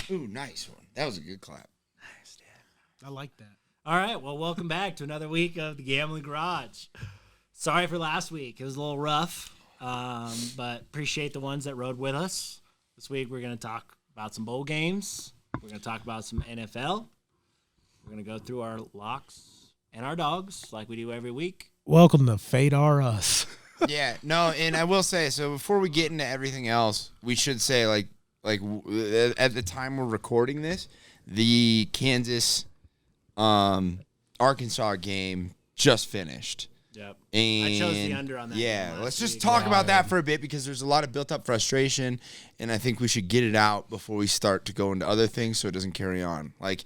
Ooh, nice one. That was a good clap. Nice, dude. I like that. All right, well, welcome back to another week of the Gambl'n Garage. Sorry for last week. It was a little rough, but appreciate the ones that rode with us. This week we're going to talk about some bowl games. We're going to talk about some NFL. We're going to go through our locks and our dogs like we do every week. Welcome to Fade R Us. Yeah, no, and I will say, so before we get into everything else, we should say, at the time we're recording this, the Kansas Arkansas game just finished. Yep. And I chose the under on that. Yeah, let's just talk about that for a bit because there's a lot of built-up frustration, and I think we should get it out before we start to go into other things so it doesn't carry on. Like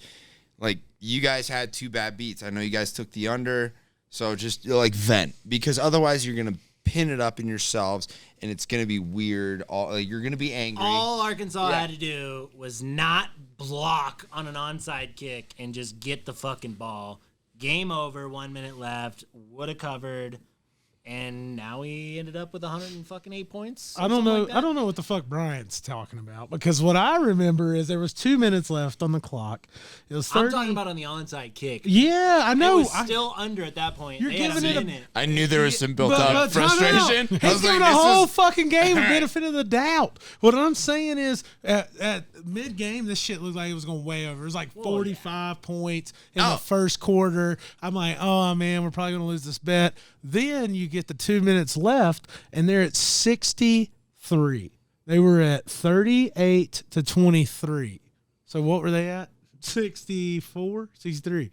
you guys had two bad beats. I know you guys took the under, so just vent because otherwise you're gonna pin it up in yourselves, and it's gonna be weird. You're gonna be angry. All Arkansas had to do was not block on an onside kick and just get the fucking ball. Game over, 1 minute left, would have covered, and now we ended up with 108 points. I don't know. I don't know what the fuck Bryant's talking about because what I remember is there was 2 minutes left on the clock. It was 30. I'm talking about on the onside kick. Yeah, I know. It was still under at that point. You're giving it a. I knew there was some built-up frustration. He's giving a whole fucking game a benefit of the doubt. What I'm saying is, at mid-game, this shit looked like it was going way over. It was like 45 points in the first quarter. I'm like, oh, man, we're probably going to lose this bet. Then you get the 2 minutes left, and they're at 63. They were at 38 to 23. So what were they at? 64? 63.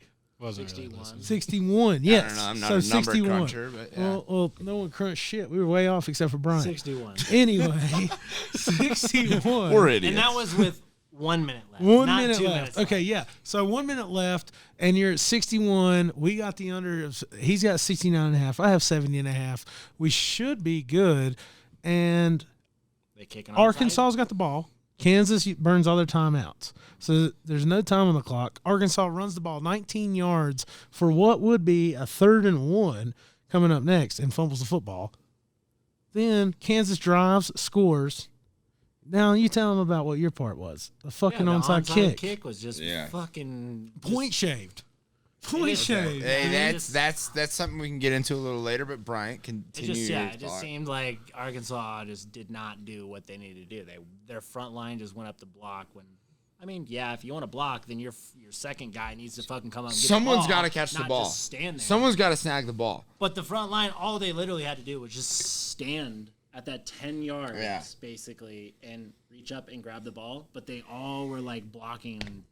61. Yes. I don't know. I'm not a number cruncher, but yeah. Well, no one crunched shit. We were way off except for Brian. 61. Anyway, 61. We're idiots. And that was with 1 minute left. 1 not minute 2 left. minutes Okay, yeah. So 1 minute left, and you're at 61. We got the under. He's got 69.5. I have 70.5. We should be good. And Arkansas's got the ball. Kansas burns all their timeouts. So there's no time on the clock. Arkansas runs the ball 19 yards for what would be a 3rd and 1 coming up next and fumbles the football. Then Kansas drives, scores. Now you tell them about what your part was. The fucking onside kick. Kick was just fucking point shaved. Point shaved. Hey, that's something we can get into a little later. But Bryant, continue. It just seemed like Arkansas just did not do what they needed to do. Their front line just went up the block when. I mean, yeah, if you want to block, then your second guy needs to fucking come up and get the ball. Someone's got to catch the ball. Just stand there. Someone's got to snag the ball. But the front line, all they literally had to do was just stand at that 10 yards, basically, and reach up and grab the ball. But they all were, blocking. And,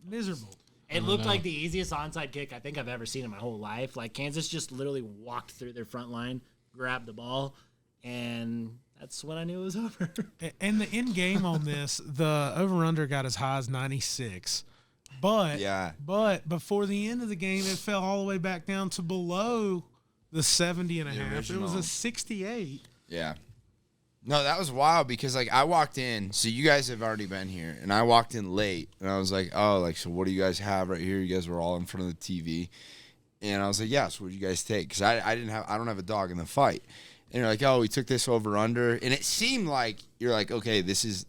miserable. It looked like the easiest onside kick I think I've ever seen in my whole life. Kansas just literally walked through their front line, grabbed the ball, and that's when I knew it was over. And the end game on this, the over-under got as high as 96. But before the end of the game, it fell all the way back down to below the 70.5. It was a 68. Yeah. No, that was wild because, I walked in. So you guys have already been here. And I walked in late. And I was like, so what do you guys have right here? You guys were all in front of the TV. And I was like, so what did you guys take? Because I don't have a dog in the fight. And you're like, we took this over under. And it seemed like you're like, okay, this is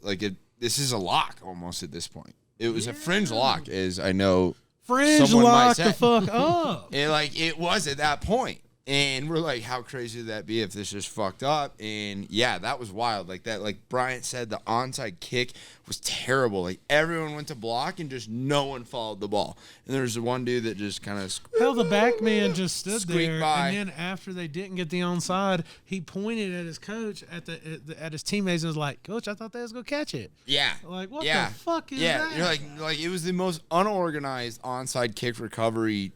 a lock almost at this point. It was a fringe lock, as I know. Fringe lock the fuck up. And it was at that point. And we're like, how crazy would that be if this just fucked up? And yeah, that was wild. Like Bryant said, the onside kick was terrible. Everyone went to block and just no one followed the ball. And there was one dude that just kind of the back man just stood there. By. And then after they didn't get the onside, he pointed at his coach at his teammates and was like, "Coach, I thought they was gonna catch it." Yeah. What the fuck is that? Yeah, you're like it was the most unorganized onside kick recovery.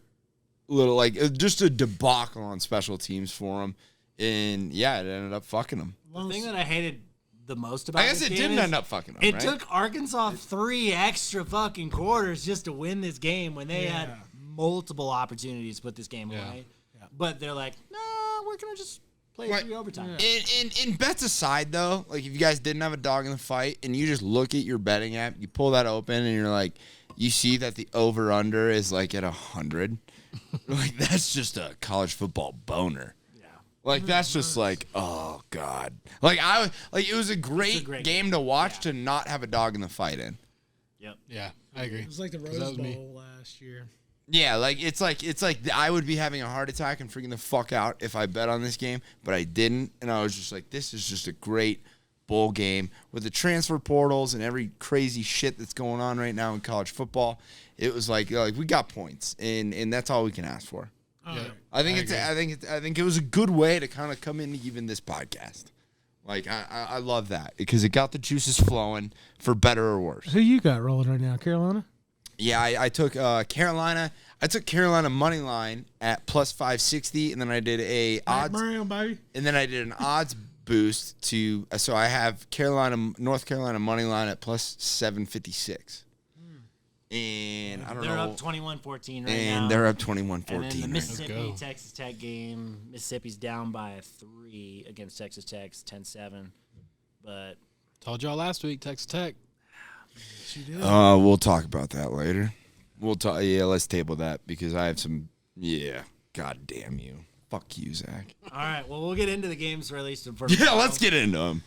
Just a debacle on special teams for him, and it ended up fucking them. The thing that I hated the most about this game didn't end up fucking them. It took Arkansas 3 extra fucking quarters just to win this game when they had multiple opportunities to put this game away. Yeah. But they're like, no, we're gonna just play 3 overtime. And bets aside though, if you guys didn't have a dog in the fight, and you just look at your betting app, you pull that open, and you're like, you see that the over under is at 100. That's just a college football boner. Yeah. That's just oh God. It was a great game to watch to not have a dog in the fight in. Yep. Yeah, I agree. It was like the 'Cause that Rose was me. Bowl last year. Yeah, like it's like I would be having a heart attack and freaking the fuck out if I bet on this game, but I didn't, and I was just like, this is just a great bowl game with the transfer portals and every crazy shit that's going on right now in college football. It was like we got points, and that's all we can ask for. All Yeah. right. I think it was a good way to kind of come into even this podcast. Like I love that because it got the juices flowing for better or worse. Who you got rolling right now, Carolina? Yeah, I took Carolina. I took Carolina money line at plus 560, and then I did a odds, Brown, baby. and then I did an odds boost to. So I have North Carolina money line at plus 756, and I don't They're know. up 21-14 right now. And they're up 21-14. And then the right now. Mississippi go. Texas Tech game. Mississippi's down by 3 against Texas Tech, 10-7. But Told y'all last week, Texas Tech. She did. We'll talk about that later. We'll talk. Yeah, let's table that because I have some. Yeah, god damn you. Fuck you, Zach. all right, well, we'll get into the games released in Yeah, let's get into them.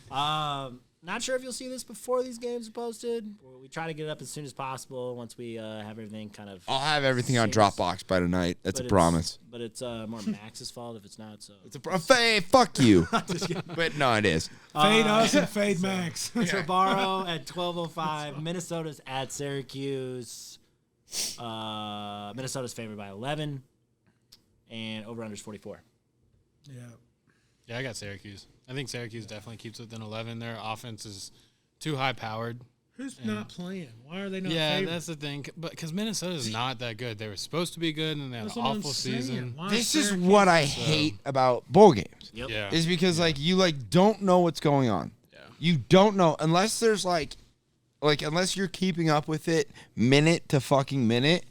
Not sure if you'll see this before these games are posted. We try to get it up as soon as possible once we have everything kind of. I'll have everything on Seems- Dropbox by tonight. That's but a it's- promise. But it's more Max's fault if it's not. So It's a hey, fuck you. But no, it is. Fade us and fade Max. tomorrow at 12:05, Minnesota's at Syracuse. Minnesota's favored by 11, and over/under's 44. Yeah. Yeah, I got Syracuse. I think Syracuse definitely keeps within 11. Their offense is too high powered. Who's not playing? Why are they not? Yeah, favored? that's the thing. But because Minnesota's not that good, they were supposed to be good, and they had That's an what I'm awful saying. season. Why This is Syracuse? what I hate about bowl games. Yep. Yeah, Is because like you like don't know what's going on. Yeah. You don't know unless there's like unless you're keeping up with it minute to fucking minute,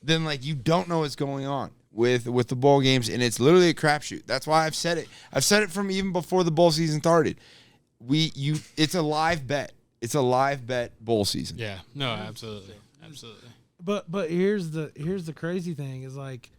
then like you don't know what's going on with the bowl games, and it's literally a crapshoot. That's why I've said it. I've said it from even before the bowl season started. It's a live bet. It's a live bet bowl season. yeah. No, absolutely, absolutely. But here's the crazy thing is like,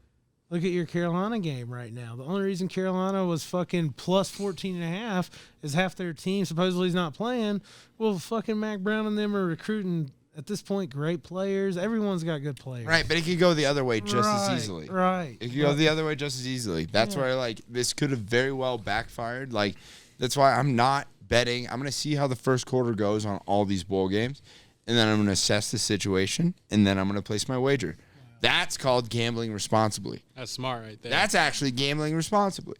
look at your Carolina game right now. The only reason Carolina was fucking plus 14.5 is half their team supposedly is not playing. Well, fucking Mac Brown and them are recruiting at this point great players. Everyone's got good players. Right, but it could go the other way just as easily. Right. It could go the other way just as easily. That's where like this could have very well backfired. Like that's why I'm not betting. I'm gonna see how the first quarter goes on all these bowl games, and then I'm gonna assess the situation, and then I'm gonna place my wager. That's called gambling responsibly. That's smart right there. That's actually gambling responsibly.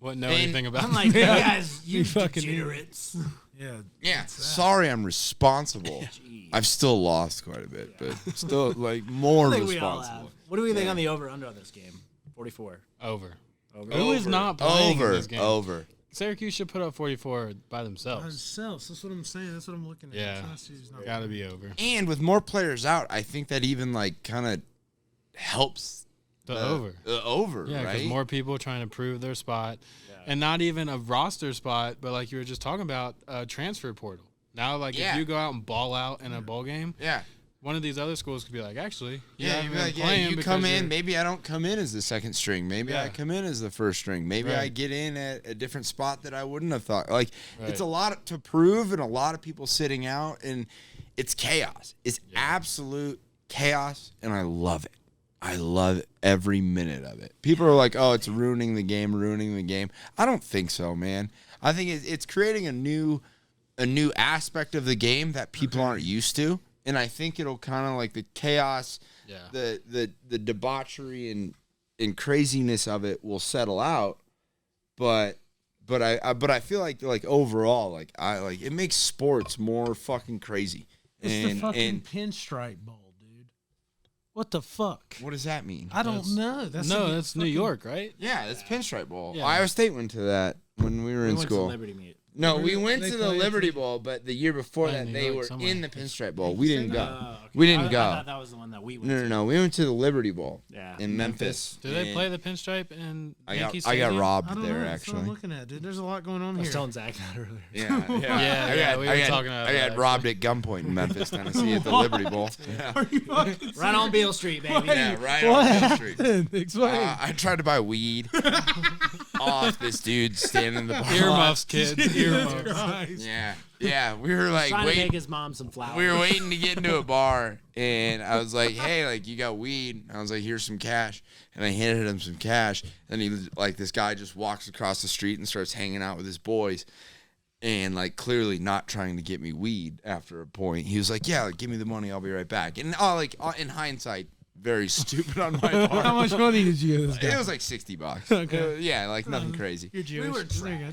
Wouldn't know And anything about. I'm like, you guys, you fucking degenerates. Yeah. Yeah. Sorry, I'm responsible. Jeez. I've still lost quite a bit, but still like more I think we all responsible. have. What do we think on the over/under on this game? 44. over. Over. Who is not playing in this game? Over. Syracuse should put up 44 by themselves. Themselves. That's what I'm saying. That's what I'm looking at. Yeah. Tennessee's not- Got to be over. And with more players out, I think that even like kind of helps The over. Over, Yeah, because right? more people trying to prove their spot, and not even a roster spot, but like you were just talking about, a transfer portal. Now, like Yeah. if you go out and ball out in a bowl game, Yeah. one of these other schools could be like, actually, you Yeah, haven't you'd be been like, playing you because come in. you're- Maybe I don't come in as the second string. Maybe I Yeah. come in as the first string. Maybe I Right. get in at a different spot that I wouldn't have thought. Like, Right. it's a lot to prove and a lot of people sitting out, and it's chaos. It's absolute chaos, and I love it. I love every minute of it. People are like, oh, it's ruining the game, ruining the game. I don't think so, man. I think it's creating a new aspect of the game that people aren't used to. And I think it'll kind of like the chaos, Yeah. the debauchery and craziness of it will settle out. But I feel like overall like it makes sports more fucking crazy. It's the fucking pinstripe bowl, dude. What the fuck? What does that mean? I don't know. that's the New fucking- York, right? Yeah, it's Pinstripe Bowl. Yeah. Iowa State went to that when we were We in went to school. Liberty Meet. No, Where we did went they to the play? Liberty Bowl, but the year before Yeah, that New they York were somewhere. in the Pinstripe Bowl. We didn't go. Okay. We didn't I go. thought that was the one that we went No. We went to the Liberty Bowl Yeah. in Memphis. Do they and play the pinstripe in I Yankee got Stadium? robbed I don't there know. That's what I'm actually. looking at, dude. There's a lot going on I was here. telling Zach that earlier. Yeah, we were talking about I that, got robbed at gunpoint in Memphis, Tennessee at the Liberty Bowl. Yeah, Are you fucking Right on Beale Street, baby. yeah right What on Main Street. happened? Explain. I tried to buy weed. off this dude standing in the bar. Earmuffs, kids. Earmuffs. Christ. Yeah. We were like Trying to waiting. make his mom some flowers. We were waiting to get into a bar, and I was like, "Hey, like you got weed?" I was like, "Here's some cash," and I handed him some cash. And he was like, this guy just walks across the street and starts hanging out with his boys, and like clearly not trying to get me weed. After a point, he was like, "Yeah, like, give me the money, I'll be right back." And in hindsight, very stupid on my part. How much money did you give this guy? It was like $60. Okay. Yeah, like nothing crazy. You're Jewish. were There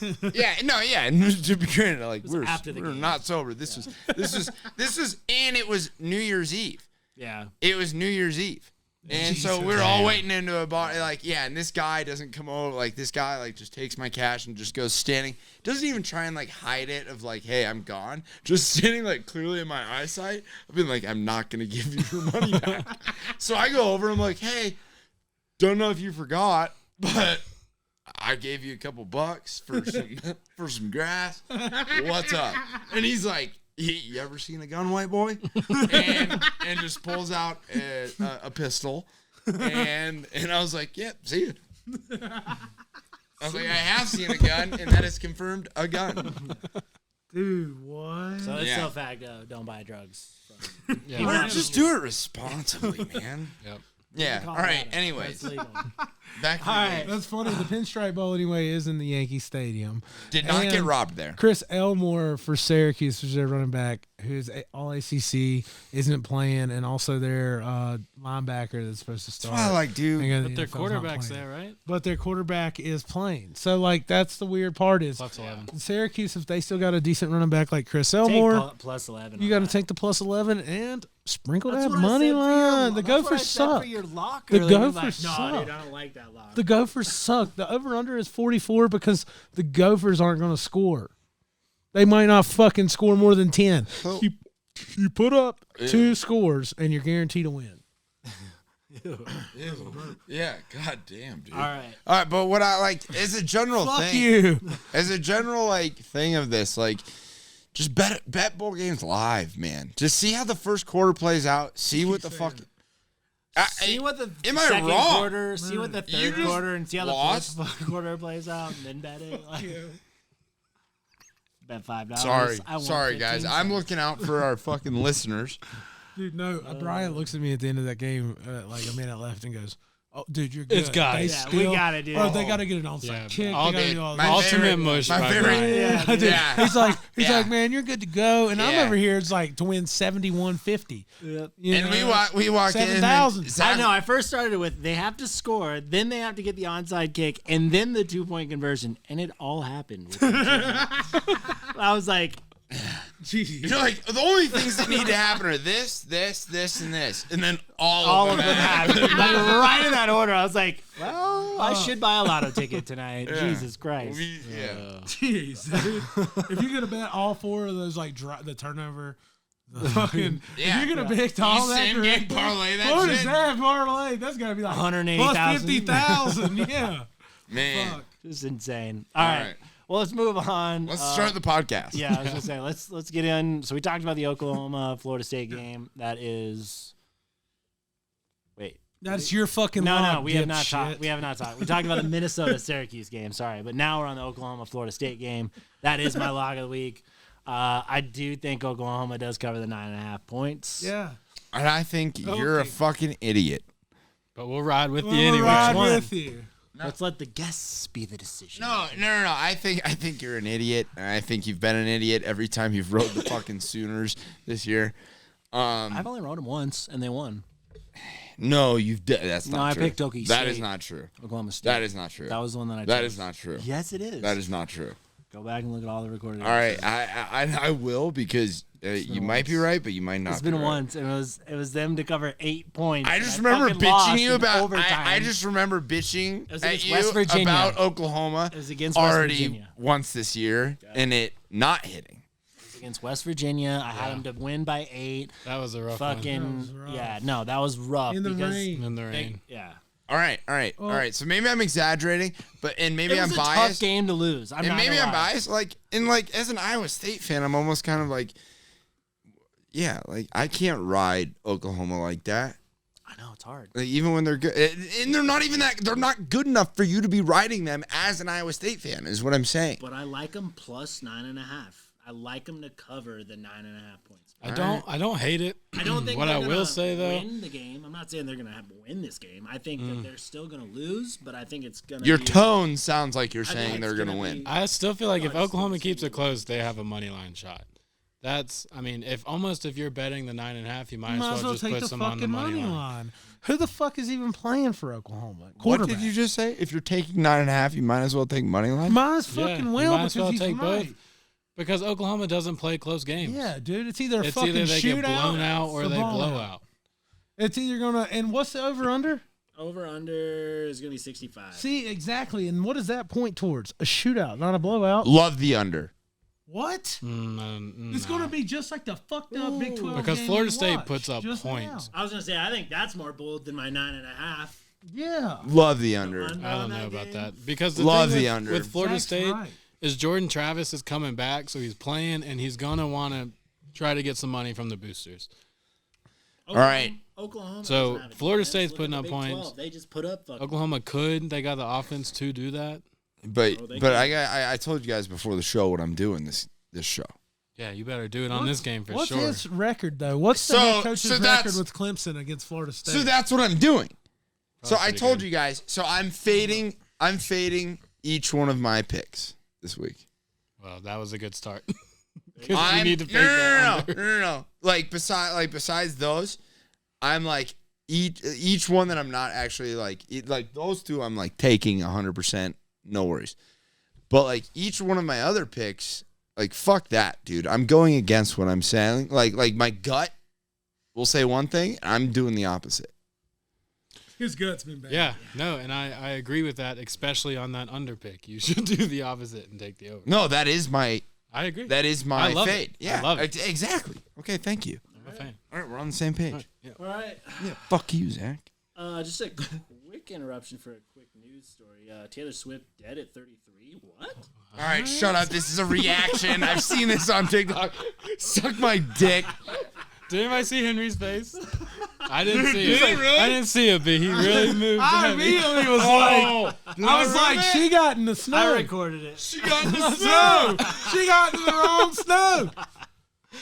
you go. Yeah. And to be granted, like we're after the game. not sober. This was, and it was New Year's Eve. Yeah. It was New Year's Eve, and so Jesus. we're all waiting into a bar. Like, yeah, and this guy doesn't come over. Like, this guy like just takes my cash and just goes standing. Doesn't even try and like hide it of like, hey, I'm gone. Just standing like clearly in my eyesight. I've been like, I'm not gonna give you your money back. So I go over. I'm like, hey, don't know if you forgot, but I gave you a couple bucks for some grass. What's up? And he's like, you ever seen a gun, white boy? and just pulls out a pistol. And I was like, yep, see you. I was like, I have seen a gun, and that is confirmed a gun. Dude, what? So it's Yeah. still a fact, though. Don't buy drugs. Yeah. Or just do it responsibly, man. Yep. Yeah. All right. Anyways, It's legal. back to the All right. game. That's funny. The Pinstripe Bowl, anyway, is in the Yankee Stadium. Did not get And robbed there. Chris Elmore for Syracuse, who's their running back, who's all ACC, isn't playing, and also their linebacker that's supposed to start. That's why I like, dude. And But their the NFL's not quarterback's playing. there, right? But their quarterback is playing. So, like, that's the weird part is Plus 11. Syracuse, if they still got a decent running back like Chris Take Elmore, plus 11. you got to take the plus 11 and sprinkle That's that what I money said for your- line. The that's what I Gophers said suck. For your lock The earlier. You're Gophers like, suck. No, dude, I don't like that lock. The Gophers suck. The over-under is 44 because the Gophers aren't going to score. They might not fucking score more than 10. You put up 2 scores, and you're guaranteed to win. Yeah. God damn, dude. All right. All right, but what I like as a general Fuck thing, you. as a general like thing of this, like just bet bowl games live, man. Just see how the first quarter plays out. See what the fuck. See what the am I second wrong? quarter, see what the You third just quarter, and see how lost? the fourth quarter plays out, and then bet it. Like, bet $5. I won Sorry, 15 guys. cents. I'm looking out for our fucking listeners. Dude, no. Brian looks at me at the end of that game, like a minute left, and goes, "Oh, dude, you're good. It's got They it. Yeah, we still- gotta do Oh, it. they got to get an onside Yeah, kick. They all gotta the- do all my that. Ultimate favorite- mush. my by favorite- Brian. Yeah, Dude, Yeah. He's like, Yeah. man, you're good to go, and I'm Yeah. over here. It's like to win 71-50. Yep. You And know? we walked in. 7,000. and I Zach- know. I first started with they have to score, then they have to get the onside kick, and then the 2-point conversion, and it all happened. within 2 minutes. I was like, Jeez. You're like, the only things that need to happen are this, and this. And then all all of of them them happen. happened. Like, right in that order. I was like, well, I should buy a lotto ticket tonight. Jesus Christ. Yeah. Jeez, dude. If you're gonna bet all 4 of those, like the turnover, the fucking, Yeah. if you're gonna pick all that, same game correctly, parlay that what shit. is that parlay? That's gotta be like 180,000. plus 50,000. Yeah. Man. Fuck. Just insane. All right. Well, let's move on. Let's start the podcast. Yeah, I was gonna say let's get in. So we talked about the Oklahoma Florida State game. That is. Wait. That's your fucking No, log, we have not dipshit. talked. We have not talked. We talked about the Minnesota Syracuse game. Sorry, but now we're on the Oklahoma Florida State game. That is my log of the week. I do think Oklahoma does cover the 9.5 points. Yeah. And I think you're a fucking idiot. But we'll ride with you We'll anyway. ride one? with you. Let's let the guests be the decision. No. I think you're an idiot. And I think you've been an idiot every time you've rode the fucking Sooners this year. I've only rode them once, and they won. No, that's not No, I true. picked Okie That State. is not true. Oklahoma State. That is not true. That was the one that I. That chose. is not true. Yes, it is. That is not true. Go back and look at all the recorded. All right, I will because you might be right, but you might not. It's been be right. once. It was them to cover 8 points. I and just remember fucking lost bitching you in about. overtime. I just remember bitching It was at against you West Virginia. about Oklahoma It was against West already Virginia. once this year and it not hitting. It was against West Virginia. I had them to win by 8. That was a rough one. Fucking was rough. yeah, no, that was rough In the because rain. In the they- rain. yeah. All right. So maybe I'm exaggerating, but maybe It I'm was a tough biased. game to lose. I'm And not maybe gonna I'm lie. biased. Like as an Iowa State fan, I'm almost kind of like, yeah, like I can't ride Oklahoma like that. I know it's hard. Like, even when they're good, and they're not even that. They're not good enough for you to be riding them as an Iowa State fan. Is what I'm saying. But I like them plus 9.5. I like them to cover the 9.5 points. I don't hate it. I don't think what they're I gonna will say though, win the game. I'm not saying they're gonna win this game. I think that they're still gonna lose, but I think it's gonna. Your be, tone sounds like you're think saying it's they're gonna gonna win. be- I still feel like if it's Oklahoma still keeps it gonna close, they have a money line shot. That's, I mean, if you're betting the 9.5, you might as well just take put the some on the fucking money line. Who the fuck is even playing for Oklahoma? What Quarterback. did you just say? If you're taking 9.5, you might as well take money line. Might as Yeah, fucking you well might as because well he's take right. both. Because Oklahoma doesn't play close games. Yeah, dude, it's either a It's fucking either they shootout get blown out or they blow out. It's either gonna. And what's the over under? Over under is gonna be 65. See, exactly. And what does that point towards? A shootout, not a blowout. Love the under. What? Mm, It's nah. going to be just like the fucked up Big 12 Because game Florida we State watched puts up just points. now. I was gonna say I think that's more bold than my 9.5. Yeah. Love the under. I don't know about that. Because the Love thing the with, under. with Florida Zach's State right. is Jordan Travis is coming back, so he's playing, and he's going to want to try to get some money from the boosters. All right. Oklahoma. So, doesn't have a Florida defense. State's Look putting at up the Big points. 12. They just put up fucking. Oklahoma could. They got the offense to do that. But Oh, they but can. I told you guys before the show what I'm doing this show. Yeah, you better do it on this game for What's sure. his record, though? What's the So- head coach's so that's- record with Clemson against Florida State? So that's what I'm doing. So I pretty told good. you guys. So I'm fading each one of my picks this week. Well, that was a good start. 'Cause we I'm need to fade that under. no. Like besides those, I'm like each one that I'm not actually like those two I'm like taking 100%, no worries. But like each one of my other picks, like fuck that, dude. I'm going against what I'm saying. Like my gut will say one thing, and I'm doing the opposite. His gut's been bad. Yeah, no, and I agree with that, especially on that under pick. You should do the opposite and take the over. No, that is my I agree. my love fade. it. Yeah, I love it. Exactly. Okay, thank you. I'm a fan. All right, we're on the same page. Yeah. All right. Yeah, fuck you, Zach. Just a quick interruption for a quick news story. Taylor Swift dead at 33. What? All right, shut up. This is a reaction. I've seen this on TikTok. Suck my dick. Did anybody see Henry's face? I didn't see did it. he really? I didn't see it, but he really moved. I heavy. immediately was I was like, she got in the snow. I recorded it. She got in the snow. She got in the wrong snow.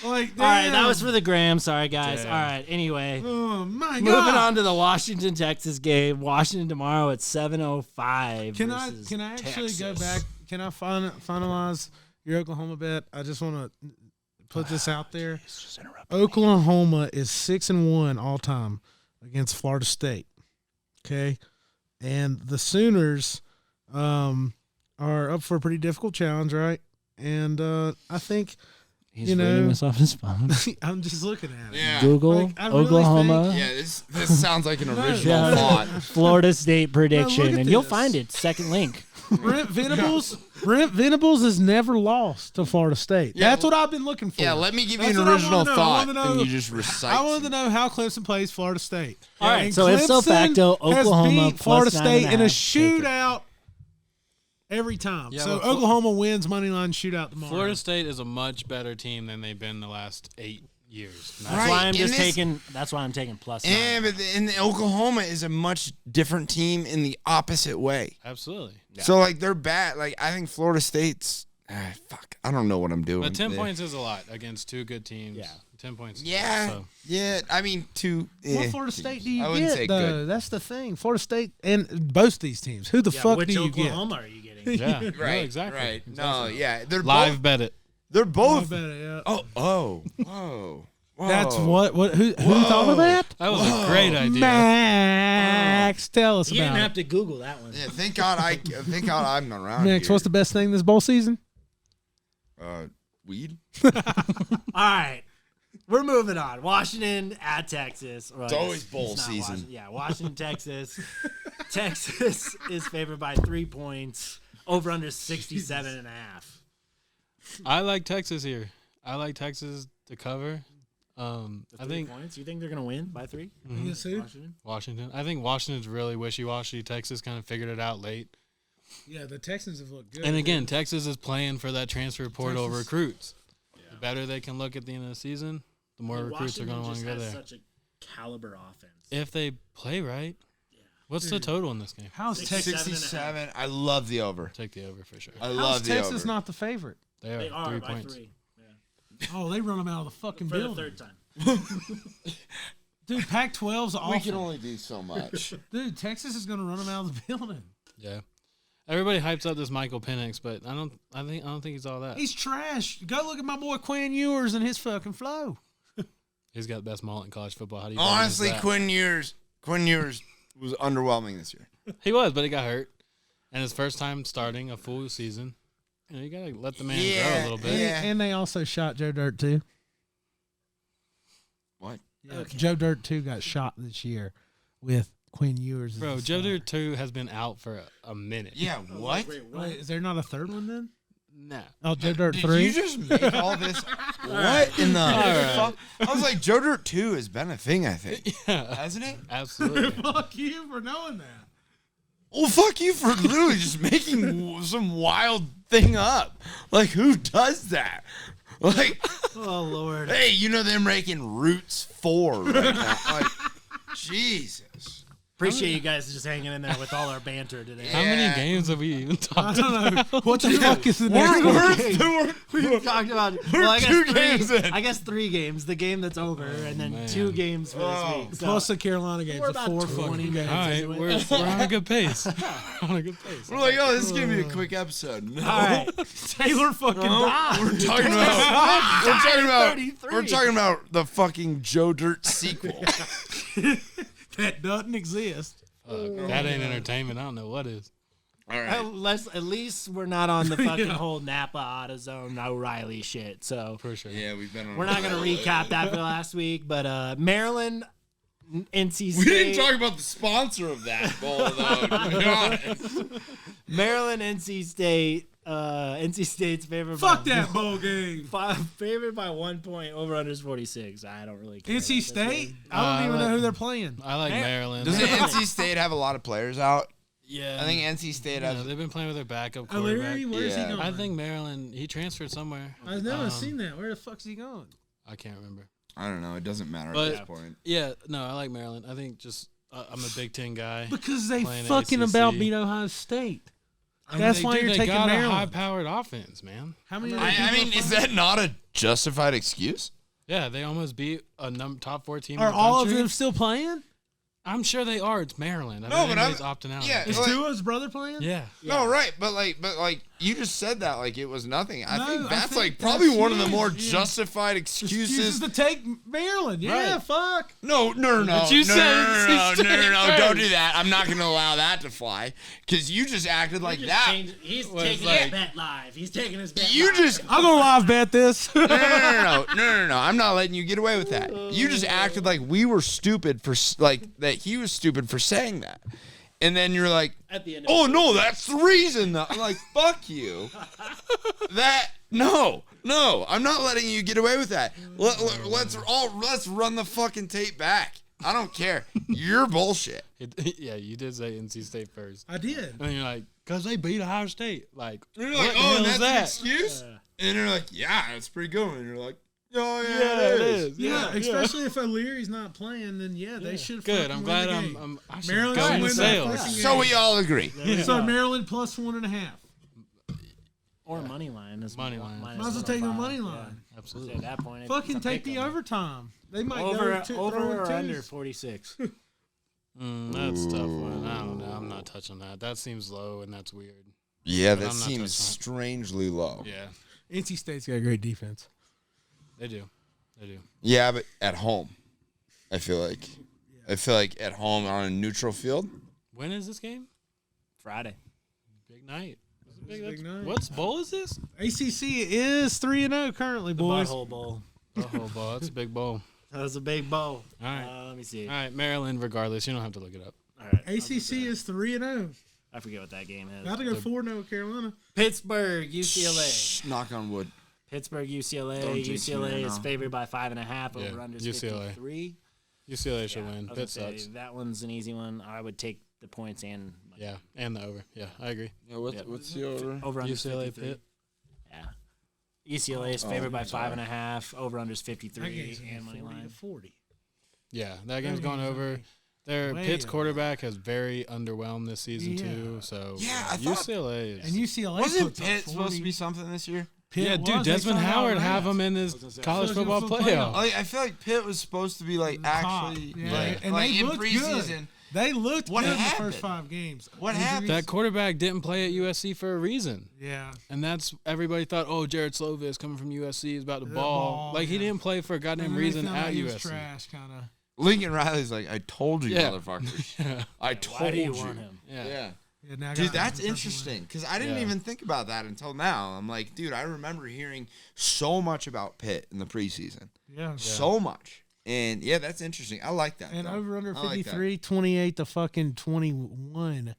Like, damn. All right, that was for the gram. Sorry, guys. Damn. All right, anyway. Oh my god. Moving on to the Washington-Texas game. Washington tomorrow at 7:05. Can I actually go back? Can I finalize your Oklahoma bet? I just want to put this out there. Oklahoma is 6-1 all time against Florida State. Okay, and the Sooners are up for a pretty difficult challenge, right? And I think He's you know, reading this off his phone. I'm just looking at it. Yeah. Google Like, I really Oklahoma. Yeah, this sounds like an original Yeah. thought. Florida State prediction, at and you'll this. find it. Second link. Brent Venables has never lost to Florida State. Yeah, That's what I've been looking for. Yeah, let me give you That's an what I original wanna know. I thought, wanna know- and you just recite. I wanted to know how Clemson plays Florida State. All right, And so ipso Clemson facto, Oklahoma has beat Florida plus State in a 9.5. Take it. shootout every time. Yeah, So but Oklahoma wins money line shootout tomorrow. Florida State is a much better team than they've been the last 8 years. That's Right, why I'm and just this- taking. That's why I'm taking plus. And 9. but Oklahoma is a much different team in the opposite way. Absolutely. So like they're bad. Like I think Florida State's fuck. I don't know what I'm doing. But 10 They- points is a lot against two good teams. Yeah. 10 points. Yeah, So. yeah. I mean, two. What Florida State do you I wouldn't get, say though? good. That's the thing. Florida State and both these teams. Who the Yeah, fuck which do you Oklahoma are you getting? Yeah. No, Right. exactly. Right. No. Exactly. Yeah. They're Live both. bet it. They're get? both. Yeah. Oh. Whoa. That's Whoa. what who thought of that? That was a great idea. Max, tell us You didn't about have it. to Google that one. Yeah. Thank God I'm not around. Max, here. what's the best thing this bowl season? Weed? All right. We're moving on. Washington at Texas. Well, It's always it's bowl not season. Washington. Yeah, Washington, Texas. Texas is favored by 3 points. Over under 67.5. I like Texas here. I like Texas to cover. I 3 think points. You think they're going to win by 3? Against who? Washington? Washington. I think Washington's really wishy-washy. Texas kind of figured it out late. Yeah, the Texans have looked good. And again, Texas is playing for that transfer portal Texas- recruits. The better they can look at the end of the season, the more recruits are going to want to go has there. such a caliber offense. If they play right. What's the total in this game? How's Texas? 67. I love the over. Take the over for sure. I How's love the Texas over. not the favorite? They are 3 by points. 3. Yeah. Oh, they run them out of the fucking For the building. third time. Dude, Pac-12's awful. We can only do so much. Dude, Texas is going to run them out of the building. Yeah. Everybody hypes up this Michael Penix, but I don't think he's all that. He's trash. Go look at my boy Quinn Ewers and his fucking flow. He's got the best mullet in college football. How do you Honestly, that? Quinn Ewers was underwhelming this year. He was, but he got hurt. And his first time starting a full season. You got to let the man grow a little bit. Yeah. And they also shot Joe Dirt too. What? Yeah, Joe Dirt too got shot this year with Quinn Ewers. as Bro, the Joe star. Dirt 2 has been out for a minute. Yeah, what? Wait, is there not a third one then? Nah. Oh, Joe Dirt Did 3? you just make all this? What in the fuck? I was like, Joe Dirt 2 has been a thing, I think. Yeah, Hasn't it? absolutely. Fuck you for knowing that. Well, fuck you for literally just making some wild thing up. Like, who does that? Like, Oh, Lord. hey, you know they're making Roots 4 right now. Like, Jesus. Appreciate you guys just hanging in there with all our banter today. How many games have we even I talked don't about? know. What the fuck is the next one? We've talked about I guess two games in. I guess 3 games. The game that's over, and then man. 2 games for this week. So Plus the Carolina games. we're The about 4 20 fucking minutes. All right, into we're it. on a good pace. We're on a good pace. We're like, oh, this is going to be a quick episode. No. all right. Taylor fucking died. We're talking about, 33. we're talking about the fucking Joe Dirt sequel. That doesn't exist. That ain't entertainment. I don't know what is. All right. At least we're not on the fucking whole Napa AutoZone O'Reilly shit. So For sure. Yeah, we've been on. we're not gonna recap that for last week. But Maryland, NC State. We didn't talk about the sponsor of that bowl, though. To be honest. Maryland, NC State. NC State's favored. Fuck by that bowl game. Favored by 1 point. Over under is 46. I don't really care. NC about this State? game. I don't even I know like- who they're playing. I like Maryland. Doesn't NC State have a lot of players out? Yeah. I think NC State Yeah, has. they've been playing with their backup O'Leary, quarterback. where's he Yeah. going? I think Maryland, he transferred somewhere. I've never seen that. Where the fuck's he going? I can't remember. I don't know. It doesn't matter But- at this point. Yeah, no, I like Maryland. I think just, I'm a Big Ten guy. Because they Playing fucking ACC. about beat Ohio State. That's why you're they taking got a Maryland. high-powered offense, man. How many? I mean, is that not a justified excuse? Yeah, they almost beat a top 4 team Are in the all of country. them still playing? I'm sure they are. It's Maryland. I No, mean, but everybody's opting out. yeah, Is Like- Tua's brother playing? Yeah. No, right, but you just said that like it was nothing. I No, think I that's think like probably that's one of the huge, more yeah. justified Excuses excuses. to take Maryland. Yeah, Right. fuck. No, But you said NC State don't do first. that. I'm not going to allow that to fly because you just acted like that. He's Was taking like- his bet live. He's taking his bet You live. just I'm gonna live bet this. no. I'm not letting you get away with that. You just acted like we were stupid for that he was stupid for saying that, and then you're like, At the end of oh no, that's the reason. Though. I'm like, fuck you. No, I'm not letting you get away with that. Let's run the fucking tape back. I don't care. You're bullshit. Yeah, you did say NC State first. I did. And you're like, because they beat Ohio State. Like, And you're what like, the oh, hell and is that's an that? excuse? And they're like, yeah, that's pretty good. And you're like, oh, yeah, Yeah, it it is. is. Yeah, especially if O'Leary's not playing, then they should. Good. fucking I'm win glad the game. I should Maryland go should in win that sales. fucking So we all agree. So Maryland plus 1.5. Or money line is Money line. Might as well take the money line. Absolutely. At that point, Fucking it's a take the pick 'em. overtime. They might Over go throw or twos. under 46. That's a tough one. I don't know. I'm not touching that. That seems low and that's weird. Yeah, But that I'm not seems touching it. strangely low. Yeah, NC State's got a great defense. they do. They do. Yeah, but at home, I feel like at home on a neutral field. When is this game? Friday. Big night. It's a Big night. What's bowl is this? ACC is 3-0 currently, The boys. Butthole Bowl. Oh, bowl. That's a big bowl. That was a big bowl. All right. Let me see. All right, Maryland. Regardless, you don't have to look it up. All right. ACC is 3-0. I forget what that game is. About to go 4-0 with Carolina. Pittsburgh, UCLA. Shh, knock on wood. Pittsburgh, UCLA. Don't jinx me UCLA right is now. favored by 5.5. Yeah, Over under UCLA. 53. UCLA should Yeah, win. I was That gonna say, sucks. that one's an easy one. I would take the points and money. Yeah, and the over. Yeah, I agree. Yeah, what's the over? Over under UCLA 53. Pitt. Yeah. UCLA is favored by sorry. 5.5. Over under is 53 That game's and money line. 40. Yeah, that game's That going game's over. gonna Their way Pitt's over. quarterback has very underwhelmed this season Yeah. too. So Yeah, I thought- UCLA is. And UCLA Wasn't puts up Pitt supposed 40. to be something this year? Pitt yeah, was. dude, They Desmond found out Howard have rats. him in his college football playoff. Like, I feel like Pitt was supposed to be like Top. actually Yeah. like, And like they in looked preseason. good. They looked What good in the happened? first 5 games. What Injuries- happened? That quarterback didn't play at USC for a reason. Yeah. And that's everybody thought, oh, Jared Slovis coming from USC is about to The ball. ball, Like he yeah. didn't play for a goddamn And then they reason found out at he was USC. trash, kind of. Lincoln Riley's like, I told you, Yeah. motherfuckers. I told Why do you you. want him? Yeah. Yeah. Yeah, now I Dude, got that's him in interesting because I didn't Yeah. even think about that until now. I'm like, dude, I remember hearing so much about Pitt in the preseason. Yeah. So much. And yeah, that's interesting. I like that. And though. over under I like that. 53, 28 to fucking 21.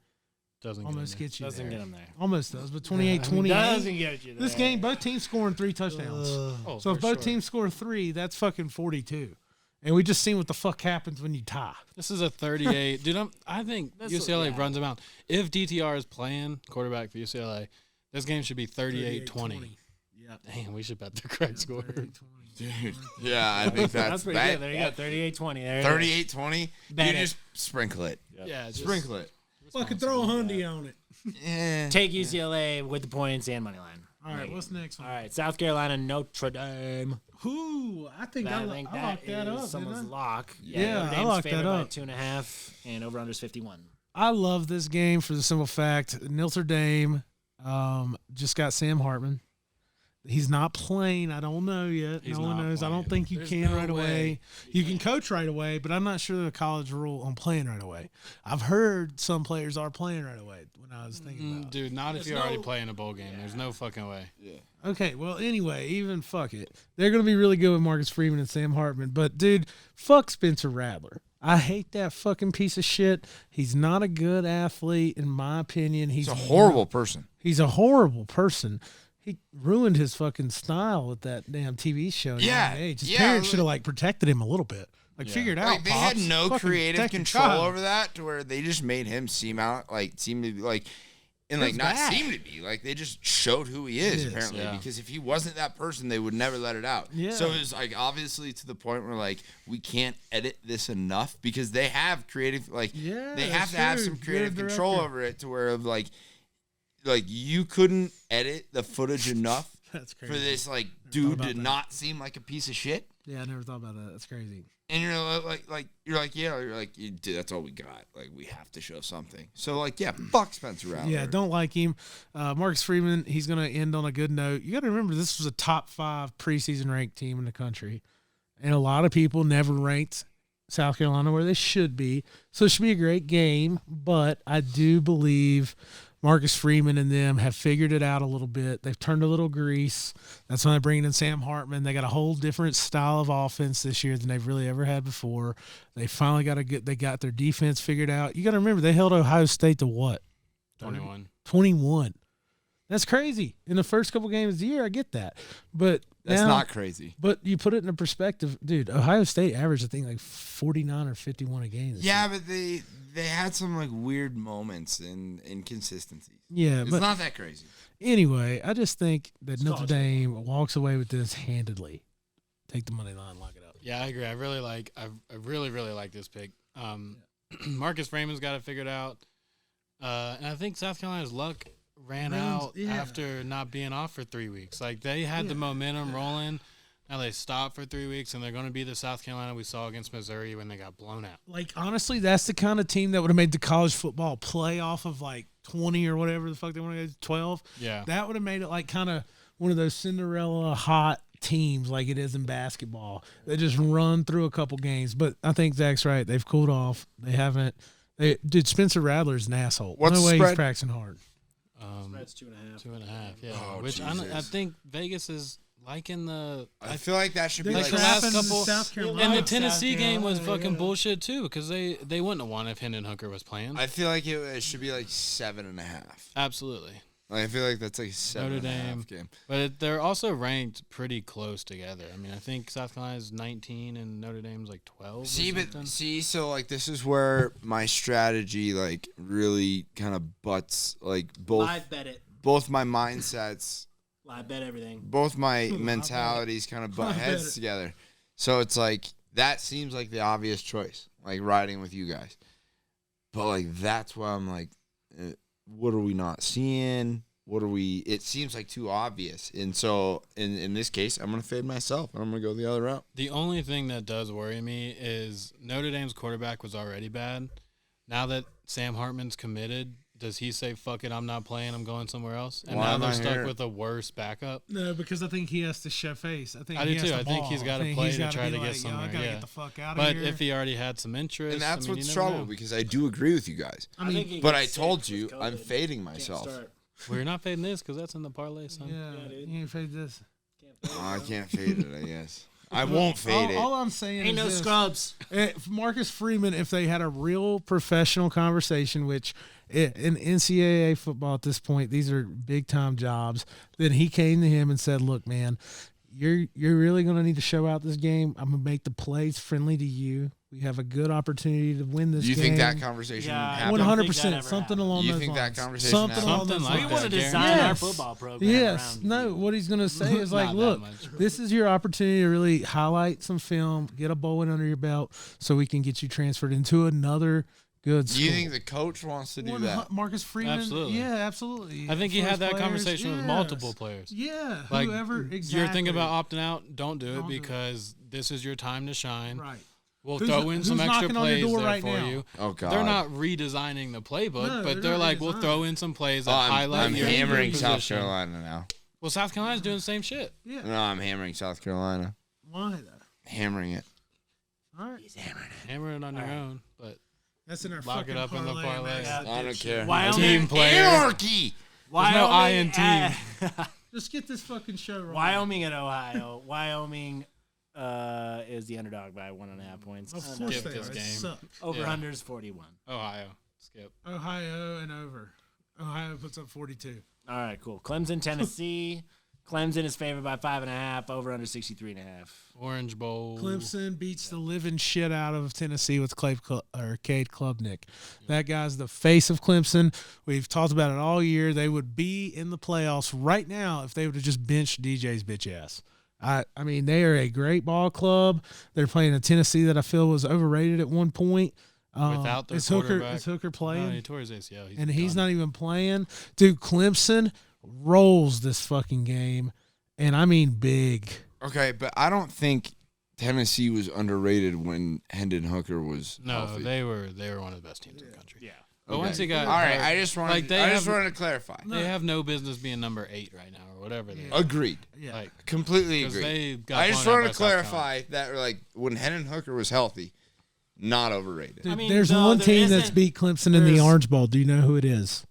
Doesn't Almost get gets you Doesn't there. get him there. Almost does, but 28, 28. Doesn't get you there. This game, both teams scoring 3 touchdowns. Oh, So if for both sure. teams score 3, that's fucking 42. And we just seen what the fuck happens when you tie. This is a 38. Dude, I think That's UCLA yeah. runs them out. If DTR is playing quarterback for UCLA, this game should be 38-20. Yeah. Damn, we should bet the correct score. Dude, yeah, I think That's pretty good. There you go. 38-20. There it is. 38-20. Bet You it. just sprinkle it. Yeah, just Sprinkle it. Fucking throw a hundy on it. Yeah. Take UCLA with the points and money line. All right, what's next one? All right, South Carolina, Notre Dame. Ooh, I think I think locked that up. someone's didn't I? lock. Yeah, Notre I Dame's locked that favored by up. 2.5, and over under is 51. I love this game for the simple fact Notre Dame just got Sam Hartman. He's not playing. I don't know yet. He's no one not knows. I don't playing. think you There's can no right away. way. You can coach right away, but I'm not sure the college rule on playing right away. I've heard some players are playing right away when I was thinking about it. Dude, not if There's you're already no- playing a bowl game. There's no fucking way. Okay, well, anyway, even fuck it. They're going to be really good with Marcus Freeman and Sam Hartman. But, dude, fuck Spencer Rattler. I hate that fucking piece of shit. He's not a good athlete, in my opinion. He's a horrible person. He's a horrible person. He ruined his fucking style with that damn TV show. at Yeah, a young age. His yeah, parents like- should have like protected him a little bit. Like figured out. Like they had Pops. no Fucking creative protect your control child. over that to where they just made him seem to be like and like It's not bad. seem to be like they just showed who he is It is, apparently yeah. because if he wasn't that person they would never let it out. Yeah. So it was like obviously to the point where like we can't edit this enough because they have creative like Yeah, they have that's to have true. some You're creative the control director. over it to where of like you couldn't edit the footage enough That's for crazy. this like dude about to that. not seem like a piece of shit. Yeah, I never thought about that. That's crazy. And you're like, dude, that's all we got. Like, we have to show something. So, like, yeah, fuck Spencer Rattler. Yeah, don't like him. Marcus Freeman, he's going to end on a good note. You got to remember, this was a top 5 preseason ranked team in the country. And a lot of people never ranked South Carolina where they should be. So it should be a great game. But I do believe Marcus Freeman and them have figured it out a little bit. They've turned a little grease. That's why they're bringing in Sam Hartman. They got a whole different style of offense this year than they've really ever had before. They finally they got their defense figured out. You got to remember, they held Ohio State to what? 21. 21. That's crazy. In the first couple games of the year, I get that. But That's now- not crazy. But you put it in a perspective, dude. Ohio State averaged, I think, like 49 or 51 a game. this Yeah, year. but they had some, like, weird moments and inconsistencies. Yeah, It's but not that crazy. anyway, I just think that Notre college Dame walks away with this handedly. Take the money line, lock it up. Yeah, I agree. I really like this pick. Marcus Freeman's got it figured out. And I think South Carolina's luck ran out after not being off for 3 weeks. Like, they had the momentum rolling. Now they stopped for 3 weeks, and they're going to be the South Carolina we saw against Missouri when they got blown out. Like, honestly, that's the kind of team that would have made the college football playoff of like 20 or whatever the fuck they want to go, 12. Yeah. That would have made it like kind of one of those Cinderella hot teams like it is in basketball. They just run through a couple games. But I think Zach's right. They've cooled off. They haven't. Dude, Spencer Rattler's an asshole. What's no the way spread? he's practicing hard. Spread's 2.5. 2.5, yeah. Oh, Which I Jesus. think Vegas is liking the. I feel like that should be They're like the last trapping couple- South Carolina. And the South Tennessee game was Carolina, fucking yeah. bullshit too, because they wouldn't have won if Hendon Hooker was playing. I feel like it should be like 7.5. Absolutely. Like, I feel like that's like a 7.5 Dame. game. But they're also ranked pretty close together. I mean, I think South Carolina's 19 and Notre Dame's like 12. So like this is where my strategy like really kind of butts like Live bet it. both my mindsets, Live bet everything. both my mentalities kind of butt I bet heads it. together. So it's like that seems like the obvious choice, like riding with you guys. But like that's why I'm like, what are we not seeing? What are we? It seems like too obvious, and so in this case, I'm gonna fade myself, and I'm gonna go the other route. The only thing that does worry me is Notre Dame's quarterback was already bad. Now that Sam Hartman's committed, does he say, fuck it, I'm not playing, I'm going somewhere else? And Why now am they're I stuck here? with a worse backup? No, because I think he has to show face. I I do he has too. to I think ball. he's gotta I think play he's to gotta try be to get like, yo, somewhere, I gotta yeah. get the fuck out of But here. if he already had some interest, And that's I mean, what's you never trouble know. because I do agree with you guys. I mean, he But gets I sick told with you COVID. I'm fading Can't myself. start. Well, you're not fading this because that's in the parlay, son. yeah, dude. you ain't fade this. Oh, I can't fade it. I guess I won't fade all it. I'm saying Ain't is no this. scrubs. Marcus Freeman, if they had a real professional conversation, which in NCAA football at this point, these are big time jobs, then he came to him and said, "Look, man, you're really going to need to show out this game. I'm going to make the plays friendly to you. We have a good opportunity to win this Do you game." think that conversation Yeah, happened? 100%, ever something happened. along You those think that lines. conversation Something happened? along Something those like We lines. want to that, design Yes. our football program Yes. around No, you. what he's going to say is like, Not that look, much. this is your opportunity to really highlight some film, get a bowling under your belt so we can get you transferred into another good Do school. you think the coach wants to do that? Marcus Freeman? Absolutely. Yeah, absolutely. I think he For had his that players, conversation with yes. multiple players. Yeah, Like, whoever exactly. You're thinking about opting out, don't do it Don't do it. because this is your time to shine. right. We'll Who's- throw in some who's extra knocking on your plays door there right for now? you. Oh God, They're not redesigning the playbook, No, but they're they're not like, we'll redesigning. throw in some plays that Oh, highlight I'm your hammering position. South Carolina now. Well, South Carolina's doing the same shit. Yeah. No, I'm hammering South Carolina. Why though? Hammering it. All right. Hammer it on your own, but That's in our Lock it fucking up in the parlay. Max. I don't care. Wyoming. team player. Anarchy. There's no I in Wyoming team. Just get this fucking show right. Wyoming at Ohio. Wyoming is the underdog by 1.5 points. Of I don't course Skip they this are. game. It sucks. Over Yeah. unders 41. Ohio. Skip. Ohio and over. Ohio puts up 42. All right, cool. Clemson, Tennessee. Clemson is favored by 5.5. Over under 63.5. Orange Bowl. Clemson beats the living shit out of Tennessee with Cade Klubnik. That guy's the face of Clemson. We've talked about it all year. They would be in the playoffs right now if they would have just benched DJ's bitch ass. I mean, they are a great ball club. They're playing a Tennessee that I feel was overrated at one point. Without their is Hooker, quarterback. is Hooker No, playing? he tore his ACL. And he's not even playing. Dude, Clemson rolls this fucking game, and I mean big. Okay, but I don't think Tennessee was underrated when Hendon Hooker was No, healthy. they were one of the best teams in the country. Yeah. But Okay. once he got All right, I just wanted, like, they I just have- wanted to clarify. they have no business being number 8 right now or whatever they are. Agreed. Yeah. Like, Completely 'cause agreed. they got I just blown out wanted by to South Carolina. clarify that, like, when Hendon Hooker was healthy, not overrated. Dude, I mean, there's no, one there team that's isn't- beat Clemson in the there's- Orange Bowl. Do you know who it is?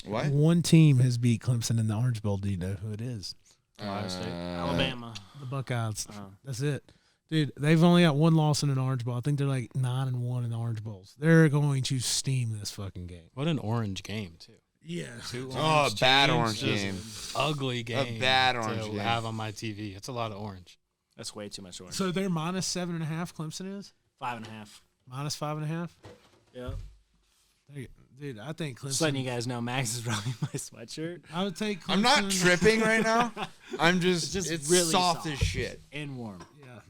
What? One team has beat Clemson in the Orange Bowl. Do you know who it is? Ohio State. Alabama. The Buckeyes. Uh-huh. That's it. Dude, they've only got one loss in an Orange Bowl. I think they're like 9-1 in the Orange Bowls. They're going to steam this fucking game. What an orange game too. Yeah. Two Oh, orange a bad teams, orange just game. Ugly game. bad orange to game. have on my TV. It's a lot of orange. That's way too much orange. So they're minus 7.5. Clemson is 5.5. minus 5.5. Yeah. Dude, I think Clemson. Just letting you guys know, Max is rocking my sweatshirt. I would take Clemson. I'm not tripping right now. I'm just, It's it's really soft soft. as shit. And warm. Yeah,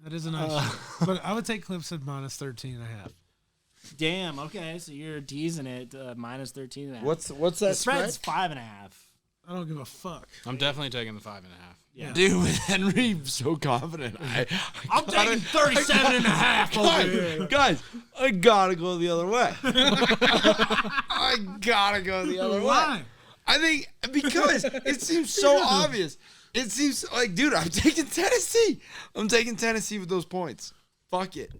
that is a nice shit. But I would take Clemson minus 13.5. Damn. Okay, so you're teasing it minus 13.5. What's the that spread's spread? 5.5. I don't give a fuck. I'm definitely taking the 5.5. Yeah. Dude, with Henry so confident. I'm taking 37.5 over here. Guys, I gotta go the other way. I gotta go the other way. Why? I think because it seems so obvious. It seems like, dude, I'm taking Tennessee. I'm taking Tennessee with those points. Fuck it.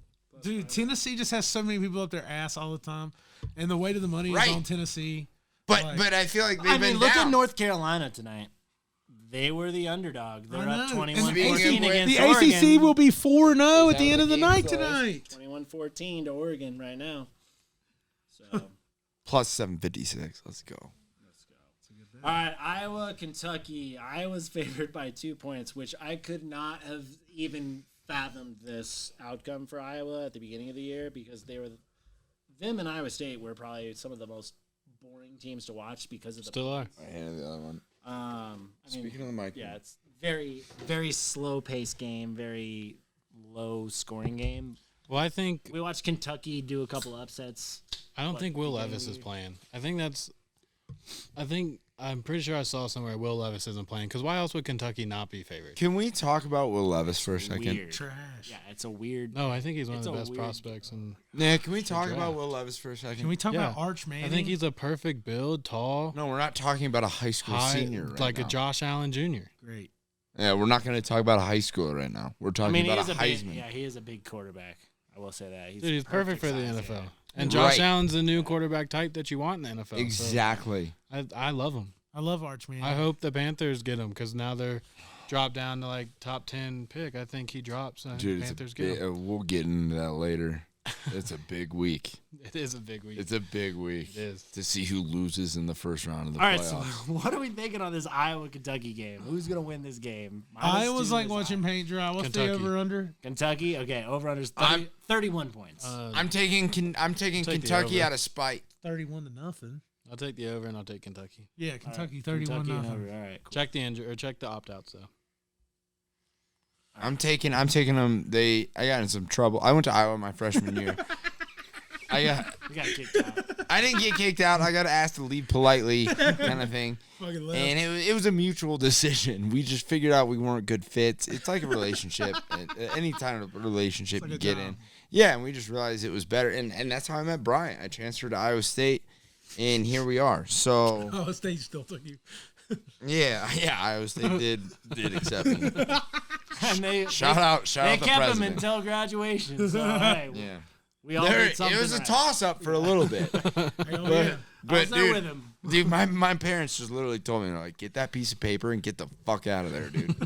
Dude, Tennessee just has so many people up their ass all the time, and the weight of the money Right. is on Tennessee. But Like- but I feel like they've I been mean, look down. at North Carolina tonight. They were the underdog. They're I up know. 21-14 And against The Oregon. ACC will be 4-0 Is at the that end what of the the night game tonight. 21-14 to Oregon right now. So, Plus 756. Let's go. all right, Iowa, Kentucky. Iowa's favored by 2 points, which I could not have even fathomed this outcome for Iowa at the beginning of the year because them and Iowa State were probably some of the most boring teams to watch because of the Still are. I handed the other one. I mean, Speaking of the mic. yeah, it's very, very slow paced game, very low scoring game. Well, I think We watched Kentucky do a couple upsets. I don't think Will Levis is playing. I'm pretty sure I saw somewhere Will Levis isn't playing. Because why else would Kentucky not be favored? Can we talk about Will Levis for a second? Weird. Trash. Yeah, it's a weird. No, I think he's one of It's the a best weird- prospects. And Yeah, can we talk draft. about Will Levis for a second? Can we talk Yeah. about Arch Manning? I think he's a perfect build, tall, No, we're not talking about a high school high, senior right like now. a Josh Allen Jr. great. Yeah, we're not going to talk about a high schooler right now. We're I talking mean, he about is a a big. Heisman. Yeah, he is a big quarterback. I will say that. Dude, he's perfect for the size, NFL. yeah. And Josh Right. Allen's the new quarterback type that you want in the NFL. so Exactly. I love him. I love Arch Manning. I hope the Panthers get him because now they're dropped down to like top 10 pick. I think he drops. And Dude, Panthers get him. we'll get into that later. It's a big week. It is a big week. It's a big week. It is. To see who loses in the first round of the All right, so playoffs. what are we thinking on this Iowa-Kentucky game? Who's going to win this game? I was -2 like is watching Iowa. paint dry. What's Kentucky. the over under? Kentucky. Okay, over/under's 31 points. I'm taking Take the Kentucky over. out of spite. 31-0. I'll take the over and I'll take Kentucky. Yeah, Kentucky 31 Kentucky and nothing. over. All right, cool. Check the injury or check the opt outs though. I'm taking them. I got in some trouble. I went to Iowa my freshman year. We got kicked out. I didn't get kicked out. I got asked to leave politely, kind of thing. Fucking left. And it was a mutual decision. We just figured out we weren't good fits. It's like a relationship. Any kind of relationship like you a get job. in. Yeah, and we just realized it was better. And that's how I met Brian. I transferred to Iowa State, and here we are. So, Oh, State still took you. yeah, Iowa State did accept me. And they Shout out They the kept him president. until graduation. So hey, Yeah. we all There, did something it was a right. toss-up for a little bit. Oh, yeah. I But, was there with him. dude, my parents just literally told me, like, get that piece of paper and get the fuck out of there, dude.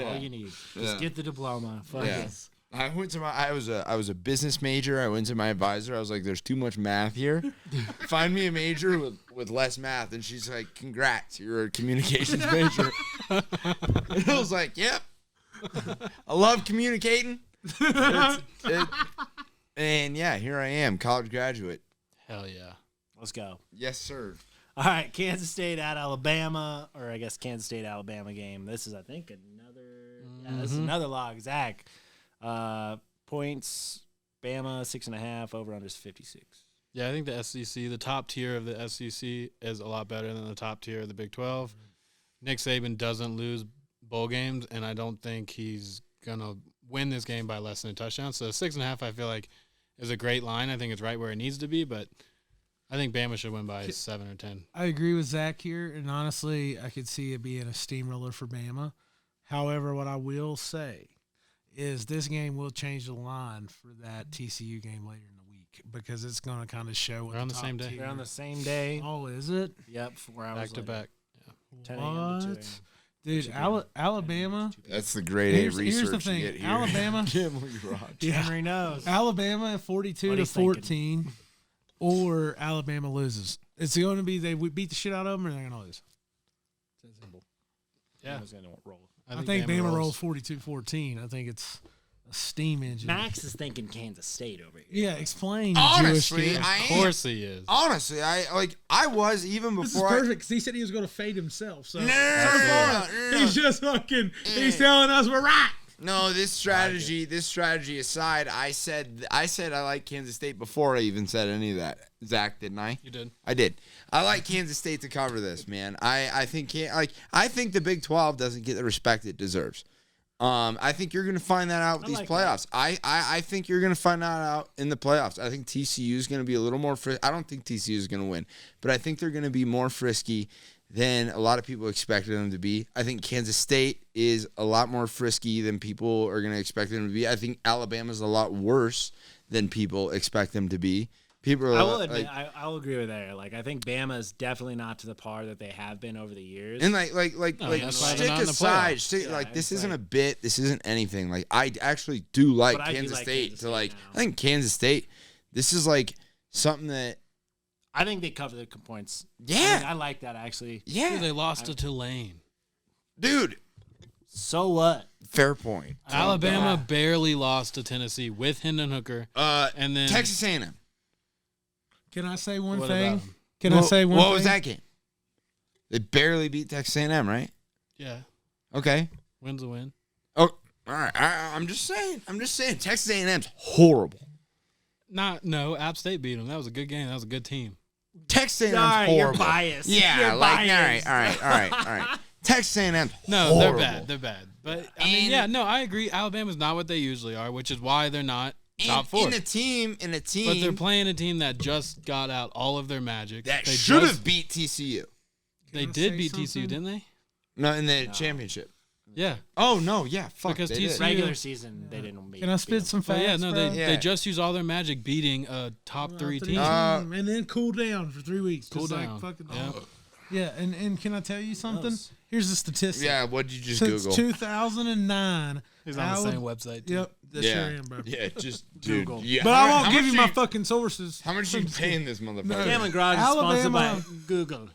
All you need. Just Yeah. get the diploma. Fuck Yeah. this. I was a business major. I went to my advisor. I was like, "There's too much math here. Find me a major with less math." And she's like, "Congrats, you're a communications major." And I was like, "Yep, I love communicating." And yeah, here I am, college graduate. Hell yeah. Let's go. Yes, sir. All right, Kansas State at Alabama, or I guess Kansas State Alabama game. This is, I think, this is another log. Zach, points, Bama 6.5, over under is 56. Yeah, I think the SEC, the top tier of the SEC is a lot better than the top tier of the Big 12. Nick Saban doesn't lose bowl games, and I don't think he's going to win this game by less than a touchdown. So 6.5, I feel like, is a great line. I think it's right where it needs to be, but I think Bama should win by 7 or 10. I agree with Zach here, and honestly, I could see it being a steamroller for Bama. However, what I will say is this game will change the line for that TCU game later in the week because it's going to kind of show what They're on the top same day. tier- They're on the same day. Oh, is it? Yep, 4 hours Back to later. back. 10 a.m. to 2 What? a.m. Dude, Alabama. That's the grade A Here's research the thing. you get here. Alabama. Gambl'n Garage. Henry knows. Alabama 42 What to he's thinking. 14, or Alabama loses. It's going to be they beat the shit out of them, or they're going to lose. It's simple. Yeah. Bama's gonna roll. I think Bama rolls 42-14. I think it's a steam engine. Max is thinking Kansas State over here. Yeah, explain. you Honestly, Jewish kid. I Of am. course he is. Honestly, I was even This is before. perfect because he said he was going to fade himself. So No. he's just fucking. He's telling us we're right. No, this strategy aside, I said I like Kansas State before I even said any of that. Zach, didn't I? You did. I did. I like Kansas State to cover this, man. I think the Big 12 doesn't get the respect it deserves. I think you're going to find that out with these like playoffs. I think you're going to find that out in the playoffs. I think TCU is going to be a little more I don't think TCU is going to win, but I think they're going to be more frisky than a lot of people expected them to be. I think Kansas State is a lot more frisky than people are going to expect them to be. I think Alabama's a lot worse than people expect them to be. People are I will like, admit, I'll agree with that. Like, I think Bama is definitely not to the par that they have been over the years. and that's why they're stick not in the aside, playoffs. like this it's isn't like- a bit, this isn't anything. Like I actually do like But I do Kansas like State Kansas to State like. now. I think Kansas State. This is like something that. I think they cover the points. Yeah. I like that actually. Yeah, Dude, they lost to Tulane. dude. So what? Fair point. Alabama barely lost to Tennessee with Hendon Hooker. And then Texas A&M. Can I say one What thing? about 'em? Can I say one What thing? was that game? They barely beat Texas A&M, right? Yeah, Okay. win's a win. Oh, All right, I'm just saying. Texas A&M's horrible. No, App State beat them. That was a good game. That was a good team. Texas A&M's Sorry, horrible. you're biased. Yeah, You're like biased. all right. Texas A&M's No, horrible. they're bad. But I mean, I agree. Alabama's not what they usually are, which is why they're not top 4. In a team. But they're playing a team that just got out all of their magic. that They should just- have beat TCU. They Can I did say beat TCU, something? didn't they? No, in the championship. Yeah. Oh no, yeah, fuck. Because they TCU did. Regular season, they didn't beat. Can I spit some facts? But yeah, no, bro? they just used all their magic beating a top 3 team. And then cool down for 3 weeks. Cool just down. Like fucking, Yeah. Yeah, and can I tell you something? Here's the statistic. Yeah, what'd you just Since Google? 2009. He's on the same website. Too. Yep, that yeah, sure am, bro. yeah, just dude. Yeah. But I won't How give much you my are fucking sources. How much are you paying this motherfucker? Gambl'n Garage is sponsored by Alabama. Google.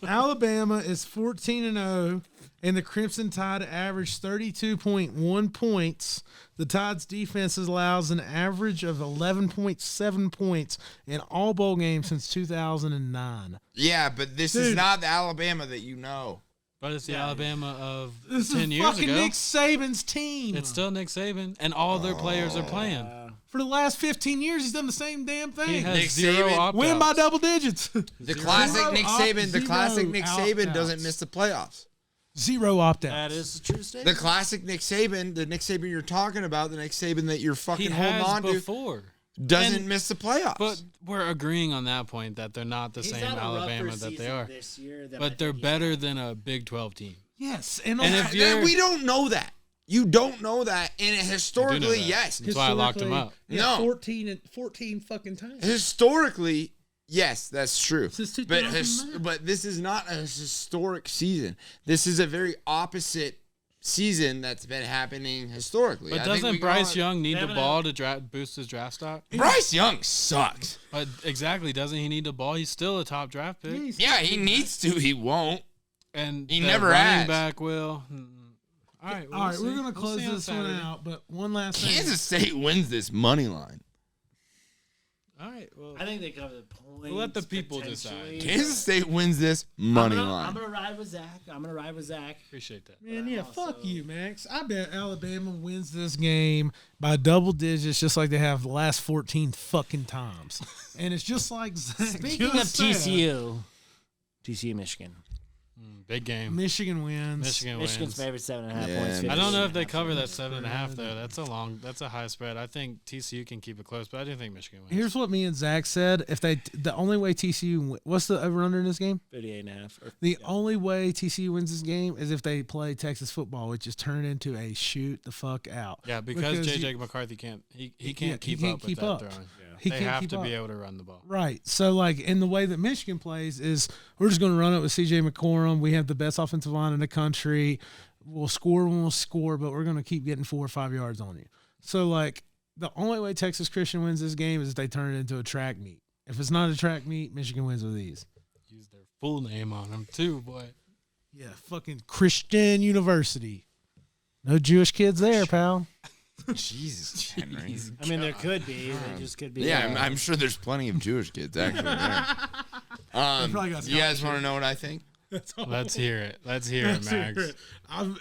Alabama is 14-0, and the Crimson Tide averaged 32.1 points. The Tide's defense allows an average of 11.7 points in all bowl games since 2009. Yeah, but this is Dude. not the Alabama that you know. But it's the Alabama of This 10 is years fucking ago. Nick Saban's team. It's still Nick Saban, and all their players are playing. For the last 15 years, he's done the same damn He thing. has Nick 0 Saban- opt-outs. Win by double digits. The classic Nick Saban. The Zero classic Nick Saban opt-outs. doesn't miss the playoffs. 0 opt-outs. That is a true statement. The classic Nick Saban, the Nick Saban you're talking about, the Nick Saban that you're He fucking holding has on to, before. doesn't And- miss the playoffs. But we're agreeing on that point that they're not the He's same had a rougher Alabama that they season are. this year than I But they're think he's better had. than a Big 12 team. Yes. And if Yeah, you're we don't know that. You don't know that, and historically, that. yes. That's why I locked him up. Yeah, No. 14 fucking times. Historically, yes, that's true. Since But 2009. but this is not a historic season. This is a very opposite season that's been happening historically. But I think we doesn't can Bryce all- Young need the haven't ball to boost his draft stock? Bryce Young sucks. But exactly, doesn't he need the ball? He's still a top draft pick. Yeah, he needs to. He won't. And He the never running has. back will. All right, All right, we'll we're see. going to We'll close see on this one Saturday. out, but one last thing. Kansas State wins this money line. All right, well, I think they cover the points. We'll let the people potentially. decide. Kansas State wins this money I'm line. gonna ride with Zach. appreciate that. Man, yeah, Also- fuck you, Max. I bet Alabama wins this game by double digits, just like they have the last 14 fucking times. And it's just like Zach Speaking of just said, TCU, Michigan. Big game. Michigan wins. Michigan Michigan's wins. favorite 7.5 Yeah, points. I I don't know if they 56.5 cover that points. 7.5 though. That's a high spread. I think TCU can keep it close, but I do think Michigan wins. Here's what me and Zach said: if the only way TCU, what's the over under in this game? 58.5. Or, The only way TCU wins this game is if they play Texas football, which is turned into a shoot the fuck out. Yeah, because Because JJ McCarthy can't he Yeah, can't he keep can't up keep with up. that throwing. He They can't have keep to be up. able to run the ball. Right. So, like, in the way that Michigan plays is we're just going to run it with CJ McCollum. We have the best offensive line in the country. We'll score when we'll score, but we're going to keep getting 4 or 5 yards on you. So, like, the only way Texas Christian wins this game is if they turn it into a track meet. If it's not a track meet, Michigan wins with ease. Use their full name on them too, boy. Yeah, fucking Christian University. No Jewish kids there, pal. Jesus, Henry. I mean, there could be. They just could be. Yeah, I'm sure there's plenty of Jewish kids actually there. probably got You guys want to know what I think? Let's hear it. Let's hear it, Max.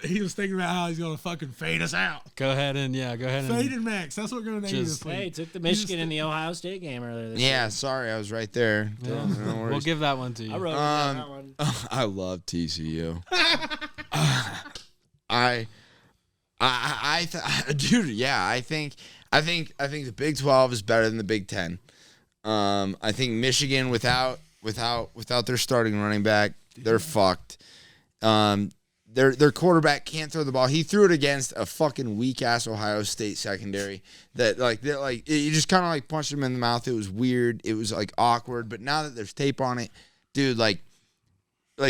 He was thinking about how he's going to fucking fade us out. Go ahead and Fade and Max. That's what we're going to name Just- this Hey, league. took the Michigan in the Ohio State game earlier this Yeah, year. sorry, I was right there. Yeah. No worries. We'll give that one to you. I wrote down that one. I love TCU. Dude, yeah, I think the Big 12 is better than the Big 10. I think Michigan without their starting running back, they're fucked. Their quarterback can't throw the ball. He threw it against a fucking weak ass Ohio State secondary that you just kind of like punched him in the mouth. It was weird. It was like awkward. But now that there's tape on it, dude, like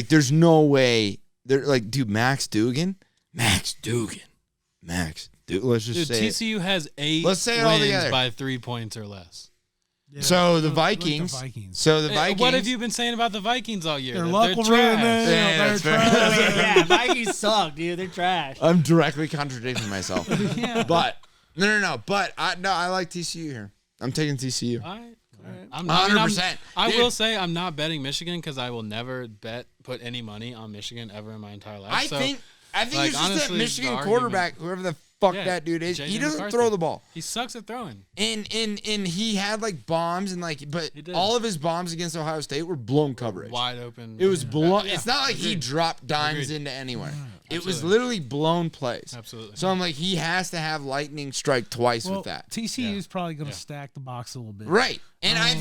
there's no way. They're like, dude, Max Dugan. Let's just Dude, say it. TCU has 8 Let's say it all wins together. by 3 points or less. Yeah, So the like Vikings. Vikings. So the Hey, Vikings. what have you been saying about the Vikings all year? Their That luck they're will ruin trash. them. Yeah, They're that's fair. trash. Yeah, Vikings suck, dude. They're trash. I'm directly contradicting myself. Yeah. But no. But I like TCU here. I'm taking TCU. All right. I'm 100%. I Dude. will say I'm not betting Michigan because I will never put any money on Michigan ever in my entire life. I So, think like, it's just honestly, that Michigan the quarterback, whoever the fuck that dude is. He doesn't McCarthy. throw the ball. He sucks at throwing. And he had like bombs and like, but He did. all of his bombs against Ohio State were blown coverage. Wide open. It was blown. Yeah. It's not like he dropped dimes Agreed. into anywhere. It was Absolutely. literally blown plays. Absolutely. So I'm like, he has to have lightning strike twice Well, with that. TCU is probably going to Yeah. stack the box a little bit. Right. And I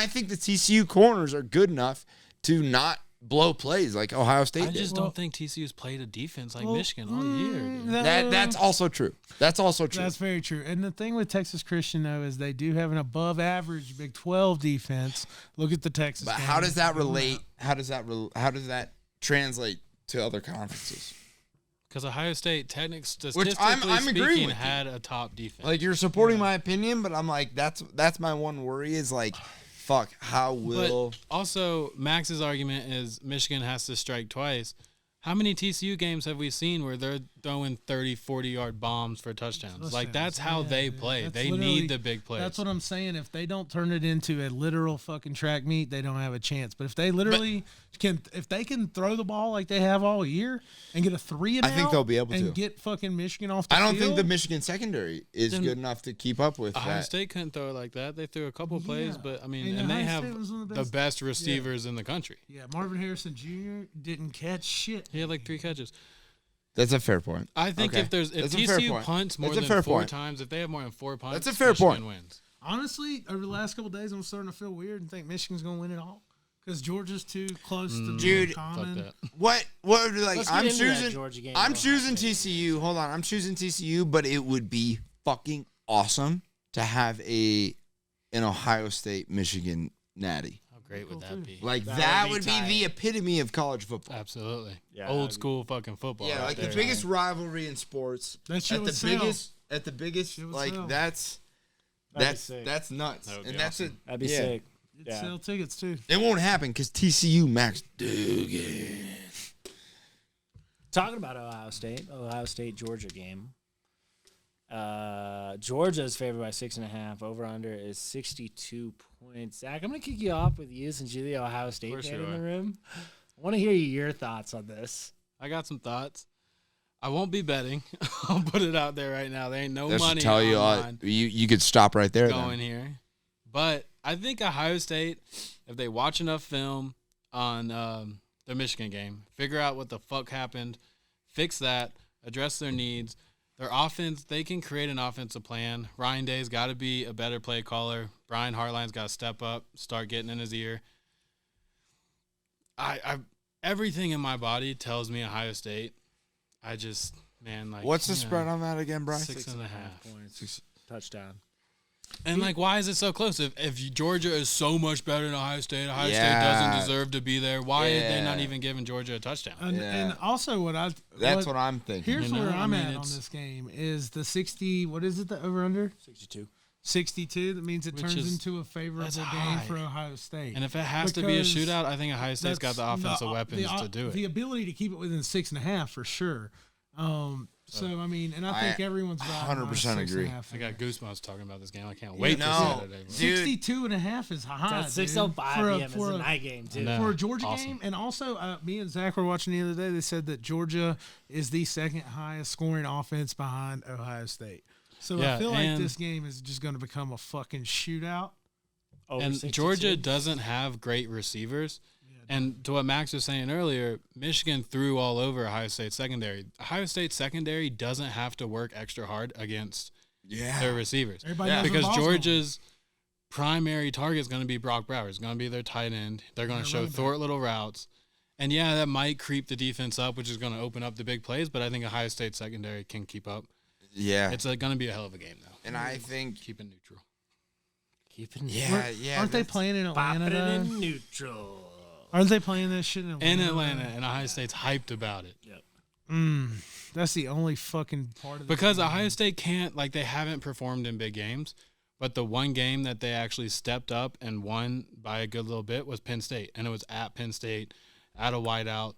think the TCU corners are good enough to not blow plays like Ohio State I did. just don't think TCU's played a defense like Michigan all year. Dude. That's also true. That's also true. That's very true. And the thing with Texas Christian, though, is they do have an above-average Big 12 defense. Look at the Texas. But game. how does that relate? How does that translate to other conferences? Because Ohio State, statistically I'm agreeing speaking, with you. had a top defense. Like you're supporting my opinion, but I'm like that's my one worry is like, fuck, how will But also, Max's argument is Michigan has to strike twice. How many TCU games have we seen where they're throwing 30, 40-yard bombs for touchdowns? Like, that's how they play. That's They literally- need the big plays. That's what I'm saying. If they don't turn it into a literal fucking track meet, they don't have a chance. But if they literally if they can throw the ball like they have all year and get a 3 and I think out they'll be able and to. get fucking Michigan off the I don't field, think the Michigan secondary is Then good enough to keep up with Ohio that. State couldn't throw it like that. They threw a couple plays, Yeah. but I mean, And and they Ohio have State was one of the the best- best receivers in the country. Yeah, Marvin Harrison Jr. didn't catch shit. He had like 3 catches. That's a fair point. I think Okay. if That's a fair TCU point. punts more That's a than fair 4 point. times, if they have more than 4 punts, That's a fair Michigan point. wins. Honestly, over the last couple of days, I'm starting to feel weird and think Michigan's going to win it all because Georgia's too close to Dude, being Fuck common. that. What would like Let's get I'm into that choosing Georgia game I'm with choosing Ohio State. TCU. Hold on. I'm choosing TCU, but it would be fucking awesome to have an Ohio State Michigan natty. How great would that be? Like That that would would be be tight. the epitome of college football. Absolutely. Yeah, Old that'd be- school fucking football. Yeah, right like there. the biggest rivalry in sports. That shit at the would sell. biggest Shit would like sell. that's That'd be sick. that's nuts. That would And be that's awesome. That'd be yeah. sick. You'd Yeah. sell tickets too. It won't happen because TCU Max Dugan. Talking about Ohio State, Georgia game. Georgia's favored by 6.5. Over under is 62 points. Zach, I'm gonna kick you off with you since you're the Ohio State course fan you in the are. room. I want to hear your thoughts on this. I got some thoughts. I won't be betting. I'll put it out there right now. There ain't no That money should tell you online you could stop right there. going Then. here. But I think Ohio State, if they watch enough film on the Michigan game, figure out what the fuck happened, fix that, address their needs, their offense, they can create an offensive plan. Ryan Day's got to be a better play caller. Brian Hartline's got to step up, start getting in his ear. I everything in my body tells me Ohio State. I just, man, like. What's the you know, spread on that again, Brian? 6.5. Points. Touchdown. And like, why is it so close? If Georgia is so much better than Ohio State Yeah. State doesn't deserve to be there. Why are they not Yeah. even giving Georgia a touchdown? And, Yeah. and also, That's what I'm thinking. Here's You know, where I I'm mean, at on it's- this game is the 60. What is it? The over under 62. 62. That means it Which turns is- into a favorable that's game high. for Ohio State. And if it has to be a Because shootout, I think Ohio State's got the That's offensive weapons to do The it. ability to keep it within 6.5 for sure. So I mean, and I think everyone's got 100% agree. I got goosebumps talking about this game. I can't wait for No, Saturday. bro. dude. 62.5 is high. That's dude. 6:05 For a- p.m. for is a a- night game too. I know. for a Georgia Awesome. game. And also, me and Zach were watching the other day. They said that Georgia is the second highest scoring offense behind Ohio State. So Yeah, I feel like and- this game is just going to become a fucking shootout. Over And 62. Georgia doesn't have great receivers. And to what Max was saying earlier, Michigan threw all over Ohio State secondary. Ohio State secondary doesn't have to work extra hard against their receivers. Everybody Yeah. knows where Because the ball's Georgia's primary target is going to be Brock Bowers. It's going to be their tight end. They're going to Their show running back. thwart little routes. And yeah, that might creep the defense up, which is going to open up the big plays, but I think Ohio State secondary can keep up. Yeah. It's going to be a hell of a game, though. And I think Keep it neutral. Keeping Aren't they playing in Atlanta? popping it though? in neutral. Aren't they playing this shit in Atlanta? In Atlanta, and Ohio State's hyped about it. That's the only fucking part of the Because game. Ohio State can't, like, they haven't performed in big games, but the one game that they actually stepped up and won by a good little bit was Penn State. And it was at Penn State, at a whiteout.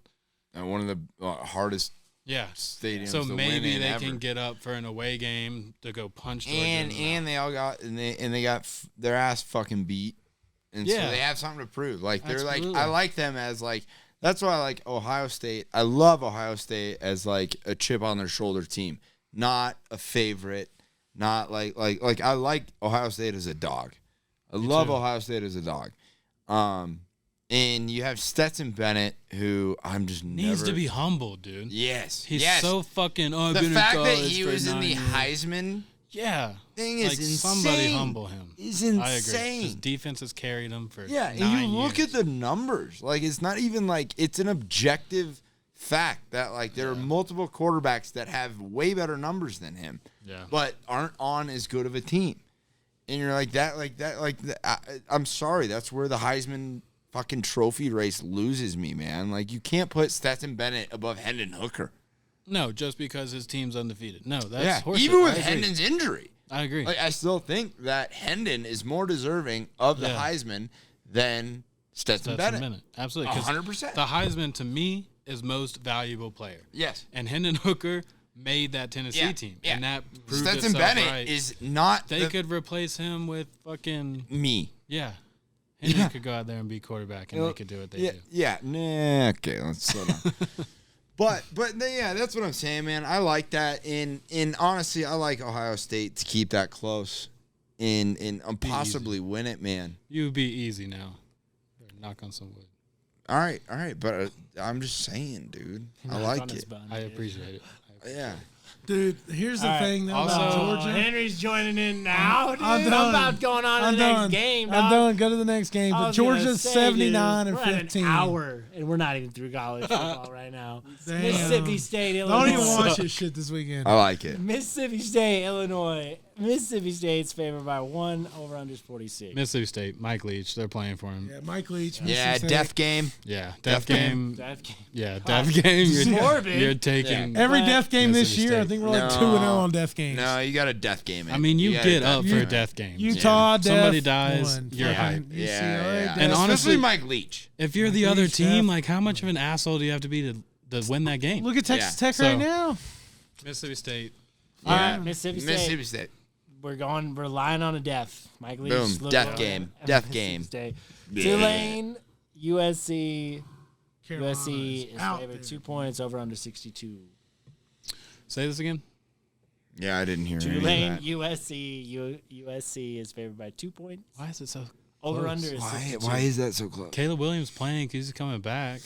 one of the hardest Yeah. stadiums So to win maybe in they ever. can get up for an away game to go punch Georgia. and they all got they got their ass fucking beat, and so Yeah. they have something to prove. Like they're Absolutely. like I like them as like that's why I like Ohio State. I love Ohio State as like a chip on their shoulder team. not a favorite, not like I like Ohio State as a dog. I love Ohio State as a dog. And you have Stetson Bennett, who I'm just needs never... to be humble, dude. Yes. He's so fucking... Oh, the fact that he was in the Heisman thing is insane. Somebody humble him. He's insane. I agree. His defense has carried him for 9 and you look years. at the numbers. Like, it's not even like... It's an objective fact that, like, there are multiple quarterbacks that have way better numbers than him, but aren't on as good of a team. And you're like, I'm sorry. That's where the Heisman... fucking trophy race loses me, man. Like, you can't put Stetson Bennett above Hendon Hooker. No, just because his team's undefeated. No, that's horseshit. Even with Hendon's injury. I agree. Like, I still think that Hendon is more deserving of the Heisman than Stetson Bennett. Absolutely. 100%. The Heisman, to me, is most valuable player. Yes. And Hendon Hooker made that Tennessee team. Yeah. And that proved Stetson itself Bennett right. is not... They could replace him with fucking... me. Yeah. Hendon could go out there and be quarterback, and they could do what they do. Yeah. Nah, okay, let's slow down. But yeah, that's what I'm saying, man. I like that. And honestly, I like Ohio State to keep that close and possibly win it, man. You would be easy now. Knock on some wood. All right. But I'm just saying, dude. I like it. I appreciate it. Yeah. Dude, here's the thing though about Georgia. Henry's joining in now, dude. I'm I'm done. about going on to the next game, dog. I'm done. Go to the next game. But Georgia's 79 and 15. We're at an hour, and we're not even through college football right now. Damn. Mississippi State, Illinois. Don't even watch this shit this weekend. I like it. Mississippi State, Illinois. Mississippi State's favored by 1, over under 46. Mississippi State, Mike Leach, they're playing for him. Yeah, Mike Leach. Yeah, deaf game. Yeah, deaf game. Deaf game. Yeah, deaf game. You're taking Every deaf game this Mississippi year, I State. think we're like 2-0 on deaf games. No, you got a death game. I mean, you get up for a death game. Utah, deaf, somebody dies, won. you're hype. Yeah. And honestly, especially Mike Leach. If you're the other team, like how much of an asshole do you have to be to win that game? Look at Texas Tech So- right now. Mississippi State. Yeah, Mississippi State. We're relying on a death. Mike Leach. Boom, death game. Death game. Tulane, USC. Carolina's USC is out favored there. 2 points, over under 62. Say this again. Yeah, I didn't hear any Tulane, of that. USC is favored by 2 points. Why is it so? Over close? under is 62. Why is that so close? Caleb Williams playing because he's coming back.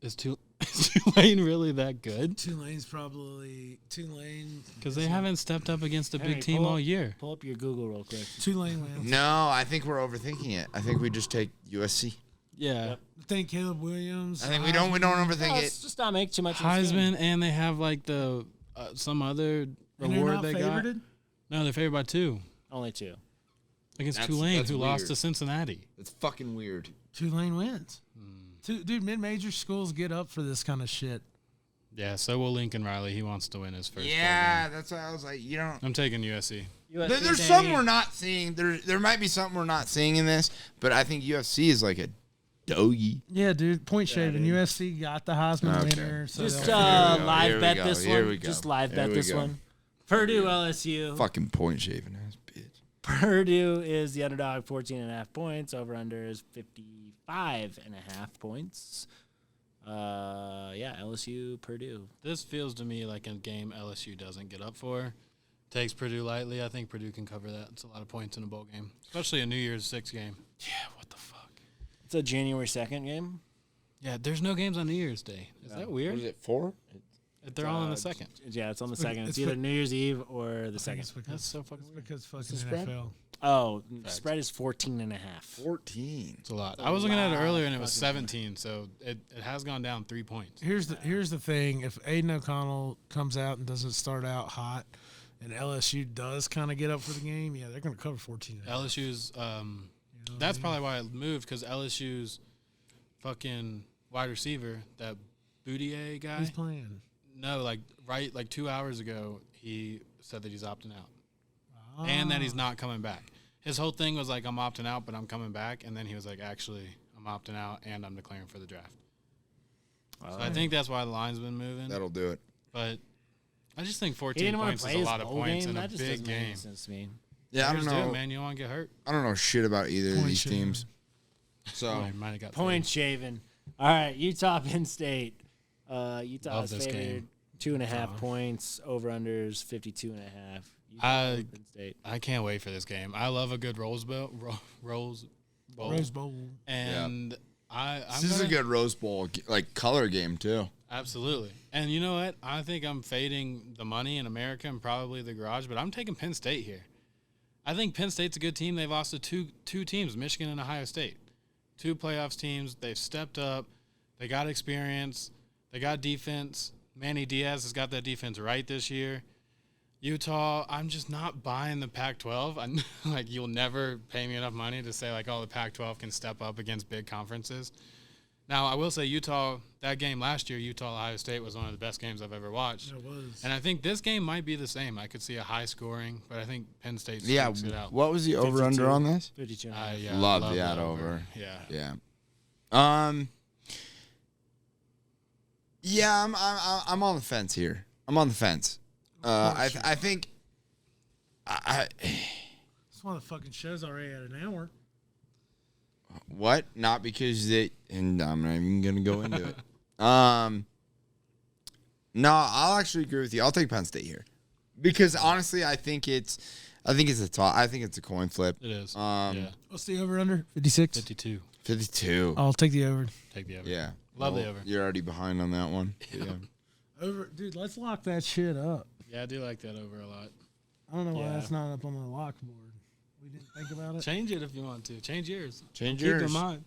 Is Tulane really that good? Tulane's probably Tulane. Because they haven't stepped up against a Henry, big team all year. Pull up your Google real quick. Tulane wins. No, I think we're overthinking it. I think we just take USC. Yeah. Yep. I think Caleb Williams. I think we don't overthink Let's it. just not make too much of this game. Heisman, and they have like the some other And they're reward not they got. favorited? No, they're favored by 2 Only 2. against That's- Tulane, that's who lost weird. to Cincinnati. It's fucking weird. Tulane wins. Dude, mid-major schools get up for this kind of shit. Yeah, so will Lincoln Riley. He wants to win his first. bowl Yeah, game. that's why I was like, you don't. I'm taking USC. There's some we're not seeing. There might be something we're not seeing in this, but I think UFC is like a doggy. Yeah, dude. Point shaving. dude. USC got the Heisman Okay. winner. So Just they'll- Here we go, live here we bet go, this here one. we go. Just live Here bet we this go. one. Purdue, LSU. Fucking point shaving ass bitch. Purdue is the underdog, 14.5 points. Over under is 55.5 points. LSU, Purdue. This feels to me like a game LSU doesn't get up for. Takes Purdue lightly. I think Purdue can cover that. It's a lot of points in a bowl game, especially a New Year's 6 game. Yeah, what the fuck? It's a January 2nd game. Yeah, there's no games on New Year's Day. Is that weird? it 4? They're all on the second. Yeah, it's on the It's second. It's it's either for- New Year's Eve or the second. It's because, That's so fucking it's weird. because fucking the spread? NFL. Oh, Facts. spread is 14.5. 14. It's a lot. It's a I was looking at it lot earlier of and it was fucking 17, so it has gone down 3 points. Here's the thing. If Aiden O'Connell comes out and doesn't start out hot, and LSU does kind of get up for the game, yeah, they're going to cover 14. LSU's, You know what that's I mean? probably why it moved, because LSU's fucking wide receiver, that Boudier guy. Who's playing? No, like 2 hours ago, he said that he's opting out and that he's not coming back. His whole thing was like, I'm opting out, but I'm coming back. And then he was like, actually, I'm opting out and I'm declaring for the draft. So I think that's why the line's been moving. That'll do it. But I just think He 14 didn't want points to is play a his lot of bowl points game. in a That just big doesn't make any game. sense to me. Yeah, I don't Just do it, know. man. You don't want to get hurt. I don't know shit about either of Point these shaving. teams. So Oh, you might have got Point shaving. All right, Utah, Penn State. Utah Love is this favored game. 2.5 points. Over-unders 52.5. Penn State. I can't wait for this game. I love a good Rose Bowl. Rose Bowl. And This is a good Rose Bowl like color game too. Absolutely. And you know what? I think I'm fading the money in America and probably the garage, but I'm taking Penn State here. I think Penn State's a good team. They've lost to two teams, Michigan and Ohio State. 2 playoffs teams. They've stepped up. They got experience. They got defense. Manny Diaz has got that defense right this year. Utah, I'm just not buying the Pac-12. Like, you'll never pay me enough money to say, like, oh, the Pac-12 can step up against big conferences. Now, I will say Utah, that game last year, Utah-Ohio State was one of the best games I've ever watched. It was. And I think this game might be the same. I could see a high scoring, but I think Penn State sneaks it out. What was the over-under on this? 52. Love that over. Yeah. Yeah. Yeah, I'm on the fence here. I'm on the fence. I think This motherfucking show's already at an hour. what? Not because and I'm not even gonna go into it. No, I'll actually agree with you. I'll take Penn State here because honestly, I think it's a coin flip. It is. What's the over under? 56. 52. 52. I'll take the over. Take the over. Yeah. Love the over. You're already behind on that one. Yeah. Over, dude. Let's lock that shit up. Yeah, I do like that over a lot. I don't know why Yeah. that's not up on the lock board. We didn't think about it. Change it if you want to. Change yours. Change Keep yours. them on.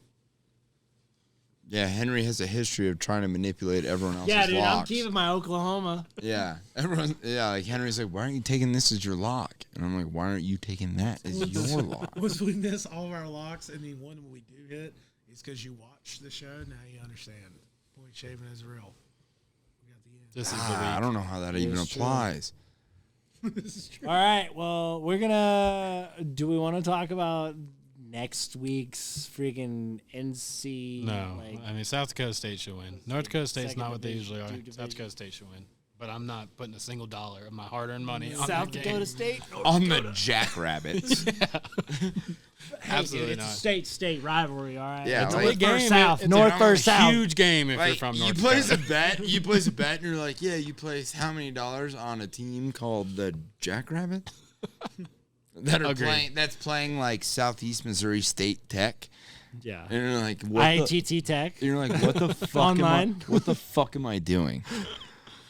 Yeah, Henry has a history of trying to manipulate everyone else's Yeah, dude, I'm locks. keeping my Oklahoma. Yeah, like Henry's like, why aren't you taking this as your lock? And I'm like, why aren't you taking that as your lock? Once we miss all of our locks, and the one we do hit is because you watch the show. Now you understand. Point shaving is real. We got the end. This is the week. I don't know how that even It's true. applies. This is true. All right. Well, we're gonna. Do we want to talk about next week's freaking NC? No, like, I mean South Dakota State should win. North Dakota State's second not what they division, usually are. two South division. Dakota State should win, but I'm not putting a single dollar of my hard-earned money on South that game. Dakota State. On the Jackrabbits. Hey, Absolutely dude, it's not. a state rivalry. All right. Yeah, It's like- North Big versus game, South. it's North a versus South. Huge game if you're Like, from you North place Dakota. a bet. You place a bet, and you're like, yeah, you place how many dollars on a team called the Jackrabbits? that are Agreed. playing. That's playing like Southeast Missouri State Tech. Yeah. And you're like, what? ITT Tech. You're like, what the fuck? Online. What the fuck am I doing?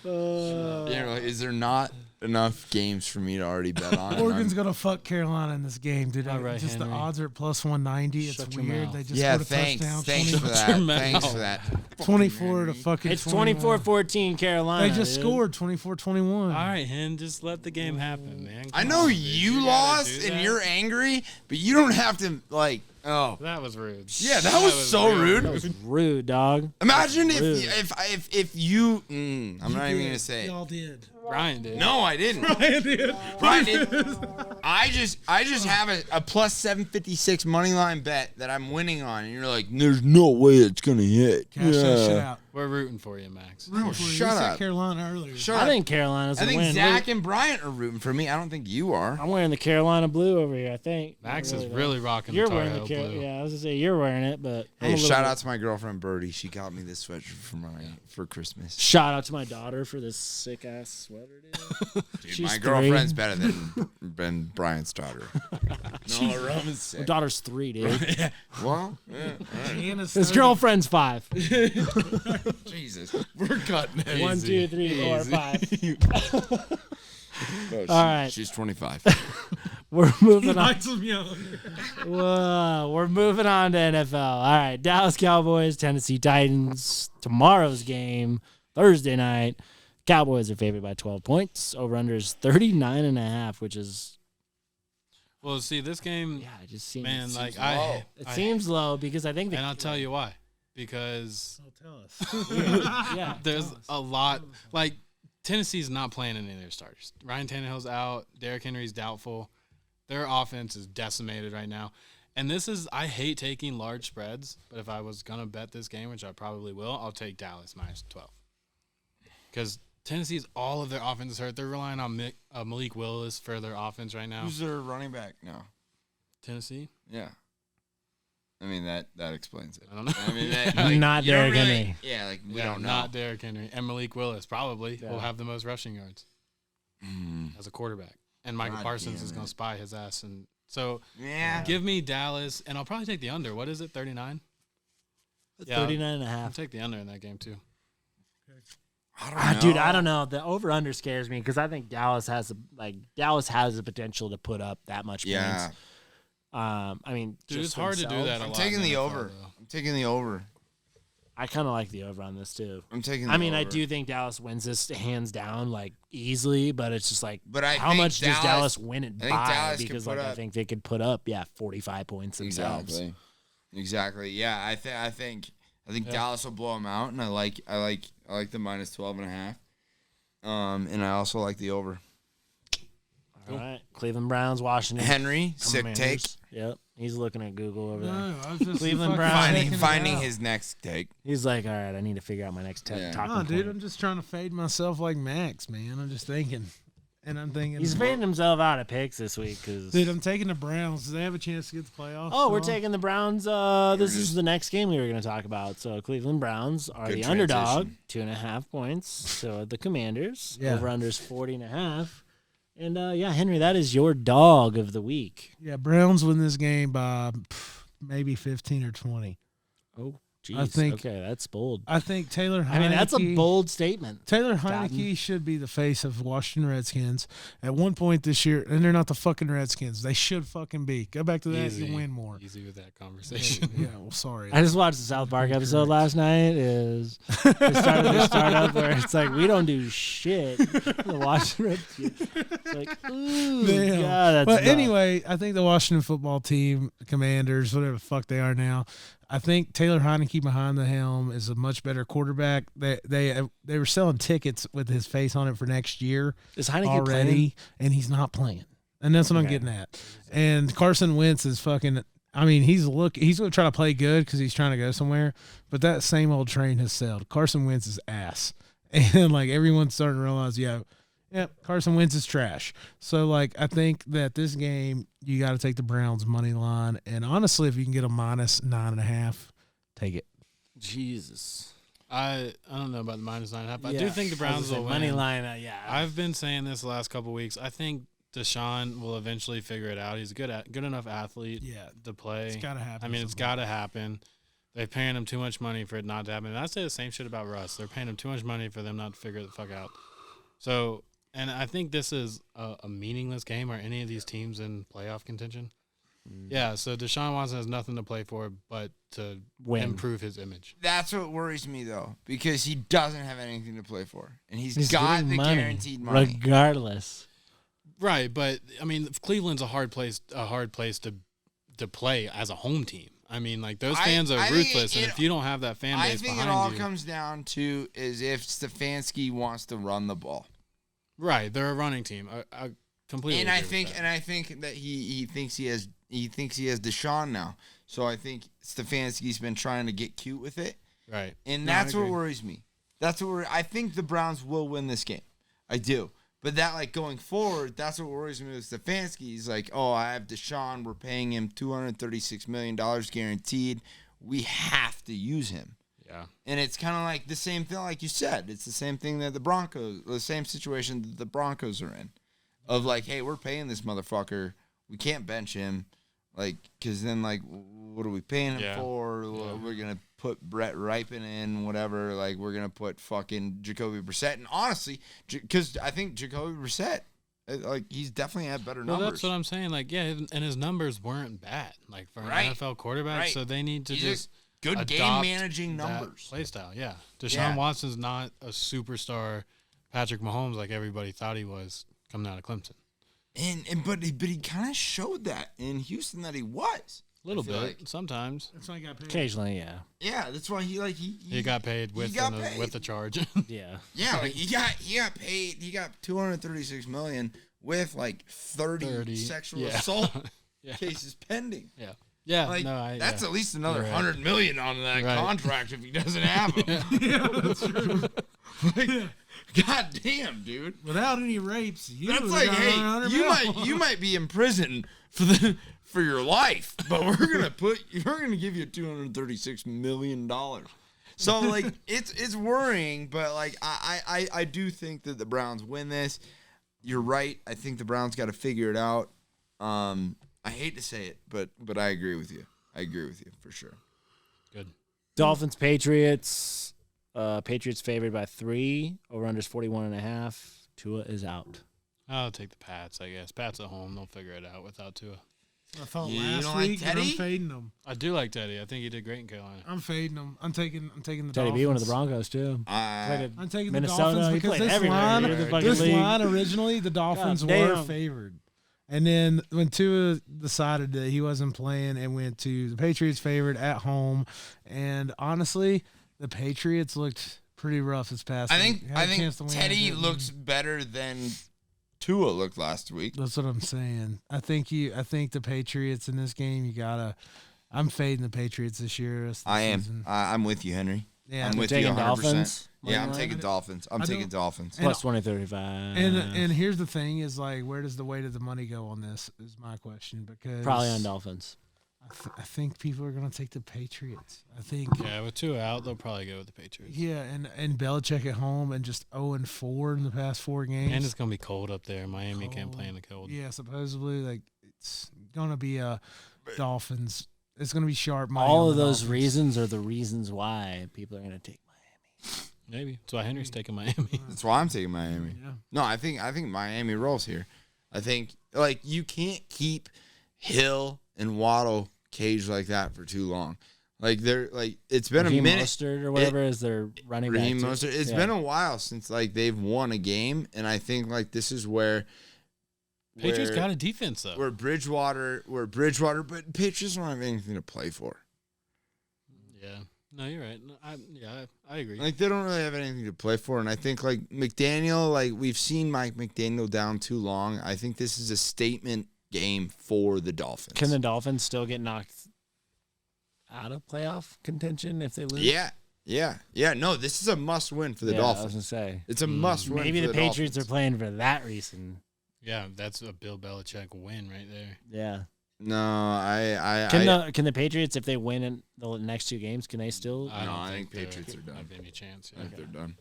You're like, is there not enough games for me to already bet on? And Oregon's I'm- gonna fuck Carolina in this game, dude. All right, Just Henry. the odds are at plus 190. It's Shut your weird. mouth. They just yeah, scored a thanks. touchdown. Thanks for 20 that. your Thanks mouth. for that. 24 to fucking. It's 21. 24-14 Carolina. They just dude. scored 24-21. All right, Hen, just let the game happen, man. I Come know on, dude. you gotta lost do and that. you're angry, but you don't have to like. Oh, That was rude. yeah, that was so real rude. That was rude, dog. Imagine Rude. if you. I'm not even gonna say it. Y'all did. Brian did. No, I didn't. Brian did. Brian didn't. I just have a plus 756 money line bet that I'm winning on, and you're like, there's no way it's gonna hit. Cash that shit out. We're rooting for you, Max. No, You shut said up. Carolina earlier. Shut I up. think Carolina's I gonna think win. Zach and Bryant are rooting for me. I don't think you are. I'm wearing the Carolina blue over here. I think Max Not is though. really rocking You're the Tar wearing Heel the blue. Yeah, I was gonna say you're wearing it, but I'm a Hey, little shout bit- out to my girlfriend Birdie. She got me this sweatshirt for Christmas. Shout out to my daughter for this sick ass sweater, dude. Dude, She's my 3. girlfriend's better than Bryant's daughter. No, Roman's My sick. daughter's 3, dude. Well, yeah, all right. Hannah's His 30. girlfriend's 5. Jesus, we're cutting it. 1, 2, 3, 4, 5. No, All right. she's 25. We're moving on. Likes them young. Whoa, we're moving on to NFL. All right, Dallas Cowboys, Tennessee Titans. Tomorrow's game, Thursday night. Cowboys are favored by 12 points. Over under is 39.5, which is Well, see, this game, it just seems man, like low. it seems low because I think and I'll tell you why. Because Oh, tell us. yeah, there's a lot, like, Tennessee's not playing any of their starters. Ryan Tannehill's out. Derrick Henry's doubtful. Their offense is decimated right now. And this is, I hate taking large spreads, but if I was going to bet this game, which I probably will, I'll take Dallas minus 12. Because Tennessee's, all of their offense is hurt. They're relying on Malik Willis for their offense right now. Who's their running back now? Tennessee? Yeah. I mean, that explains it. I don't know. I mean, that, Not you don't Derrick Henry. Yeah, we Yeah, don't know. not Derrick Henry. And Malik Willis probably Yeah. will have the most rushing yards as a quarterback. And Michael God Parsons damn is going it. to spy his ass. And so Yeah. give me Dallas, and I'll probably take the under. What is it, 39? Yeah, 39 and a I'll half. take the under in that game too. I don't know. Dude, I don't know. The over-under scares me because I think Dallas has the potential to put up that much Yeah. points. I mean, Dude, just it's hard to do themselves. that a I'm lot taking in the NFL, over. though. I'm taking the over. I kind of like the over on this too. I'm taking the I mean, I over. do think Dallas wins this hands down, like easily, but it's just like, But I how think much does Dallas win it I think by? Dallas could Because put like I up- think they could put up 45 points themselves. Exactly. Yeah, I think Dallas will blow them out, and I like the minus 12.5. And I also like the over. All right, Cleveland Browns, Washington Henry, sick take. Commanders. Yep, he's looking at Google over there. No, I was just Cleveland fucking Browns. checking it Finding out. his next take. He's like, all right, I need to figure out my next Yeah. talking No, dude, point. I'm just trying to fade myself like Max, man. I'm just thinking. And I'm thinking. He's fading himself out of picks this week because. Dude, I'm taking the Browns. Do they have a chance to get the playoffs? Oh, we're still? taking the Browns. This is the next game we were going to talk about. So Cleveland Browns are Good the underdog, transition. 2.5 points. So the Commanders, Yeah. over under is 40.5. And yeah, Henry, that is your dog of the week. Yeah, Browns win this game by maybe 15 or 20. Oh, geez. I think- okay, that's bold. I think Taylor Heineke. I mean, that's a bold statement. Taylor Gotten. Heineke should be the face of Washington Redskins at one point this year, and they're not the fucking Redskins. They should fucking be. Go back to that, Easy. you win more. Easy with that conversation. Yeah, well, sorry. I just watched the South Park episode last night. Is they started their startup where it's like we don't do shit. The Washington Redskins. It's like, ooh, Damn. God, that's But rough. anyway, I think the Washington football team, Commanders, whatever the fuck they are now, I think Taylor Heineke behind the helm is a much better quarterback. They were selling tickets with his face on it for next year Is Heineke already, playing? and he's not playing. And that's what I'm Okay. getting at. And Carson Wentz is fucking. I mean, he's going to try to play good because he's trying to go somewhere. But that same old train has sailed. Carson Wentz is ass, and like everyone's starting to realize, yeah, Carson Wentz is trash. So like, I think that this game you got to take the Browns money line, and honestly, if you can get a minus 9.5, take it. Jesus. I don't know about the minus 9.5. I Yeah. do think the Browns will win. Money line, yeah. I've been saying this the last couple weeks. I think Deshaun will eventually figure it out. He's a good enough athlete Yeah, to play. it's got to happen. I mean, it's got to happen. They're paying him too much money for it not to happen. And I say the same shit about Russ. They're paying him too much money for them not to figure it the fuck out. So, and I think this is a meaningless game. Are any of these teams in playoff contention? Yeah, so Deshaun Watson has nothing to play for but to Win. improve his image. That's what worries me though, because he doesn't have anything to play for, and he's He's got getting the money, guaranteed money. regardless. Right, but I mean, Cleveland's a hard place to play as a home team. I mean, like those fans are I think ruthless, and if you don't have that fan I base think it behind all you, comes down to is if Stefanski wants to run the ball. right, they're a running team. I completely. And I agree with think that he thinks he has Deshaun now. So I think Stefanski's been trying to get cute with it, that. Right, and No, I that's what agree. worries me. I think the Browns will win this game. I do. But that, like, going forward, that's what worries me with Stefanski. He's like, oh, I have Deshaun. We're paying him $236 million guaranteed. We have to use him. Yeah, And it's kind of like the same thing, like you said. It's the same thing that the same situation that the Broncos are in. Of like, hey, we're paying this motherfucker. We can't bench him. Like, because then, like, what are we paying him Yeah. for? Yeah. We're going to put Brett Ripon in, whatever. Like, we're going to put fucking Jacoby Brissett. And honestly, because I think Jacoby Brissett, like, he's definitely had better well, numbers. that's what I'm saying. Like, yeah, and his numbers weren't bad, like for an Right. NFL quarterback. Right. So they need to He's just good adopt game managing that numbers. play style. Yeah, Deshaun Yeah. Watson's not a superstar Patrick Mahomes like everybody thought he was coming out of Clemson. But he kind of showed that in Houston that he was. A little I feel bit like. sometimes. That's why I got paid. Occasionally, yeah. Yeah, that's why He got paid with got paid. with the charge. Yeah. Yeah, like he got paid. He got $236 million with like 30 sexual yeah. assault Yeah. cases pending. Yeah. Yeah. Like no, that's yeah. at least another You're right. $100 million on that Right. contract if he doesn't have them. Yeah, that's true. God damn, dude. Without any rapes, That's like, hey, you might be in prison for your life, but we're gonna give you $236 million. So like it's worrying, but like I do think that the Browns win this. You're right. I think the Browns got to figure it out. I hate to say it, but I agree with you. I agree with you for sure. Good. Dolphins, Patriots. Patriots favored by 3. Over-under's 41.5. Tua is out. I'll take the Pats, I guess. Pats at home. They'll figure it out without Tua. I thought You last don't like week, and I'm Teddy? fading them. I do like Teddy. I think he did great in Carolina. I'm fading them. I'm taking the Teddy Dolphins. B, one of the Broncos, too. I'm taking Minnesota, the Dolphins he because played this everywhere line, in the fucking this league. line originally, the Dolphins God were damn. favored. And then when Tua decided that he wasn't playing and went to the Patriots favored at home, and honestly, the Patriots looked pretty rough this past I week. think Had a chance to win, Teddy didn't. looks better than Tua looked last week. That's what I'm saying. I think the Patriots in this game, I'm fading the Patriots this year. Rest of the I am. season. I'm with you, Henry. Yeah, I'm I'm with you taking 100%. Dolphins? Yeah, I'm Money taking line? Dolphins. I'm I taking don't- Dolphins. And- Plus 20-35. And here's the thing is like, where does the weight of the money go on this is my question, because Probably on Dolphins. I think people are going to take the Patriots. I think Yeah, with Tua out, they'll probably go with the Patriots. yeah, and Belichick at home and just 0-4 in the past 4 games. And it's going to be cold up there. Miami can't play in the cold. Yeah, supposedly like it's going to be a Dolphins. It's going to be sharp money. All on of the those Dolphins. reasons are the reasons why people are going to take Miami. Maybe. That's why Henry's taking Miami. That's why I'm taking Miami. Yeah. No, I think Miami rolls here. I think like you can't keep Hill and Waddle caged like that for too long. Like they're like it's been Raheem a minute. Mostert or whatever is their running back. Raheem too. Mostert. It's Yeah. been a while since like they've won a game, and I think like this is where Patriots got a defense, though. where Bridgewater, but Patriots don't have anything to play for. Yeah. No, you're right. No, I agree. Like they don't really have anything to play for, and I think like McDaniel, like we've seen Mike McDaniel down too long. I think this is a statement game for the Dolphins. Can the Dolphins still get knocked out of playoff contention if they lose? Yeah. No, this is a must-win for the I was Dolphins. gonna say It's a must-win. maybe for the Patriots are playing for that reason. Yeah, that's a Bill Belichick win right there. Yeah. No, I Can the Patriots, if they win in the next 2 games, can they still? I think there Patriots are done. have any chance. I think they're done.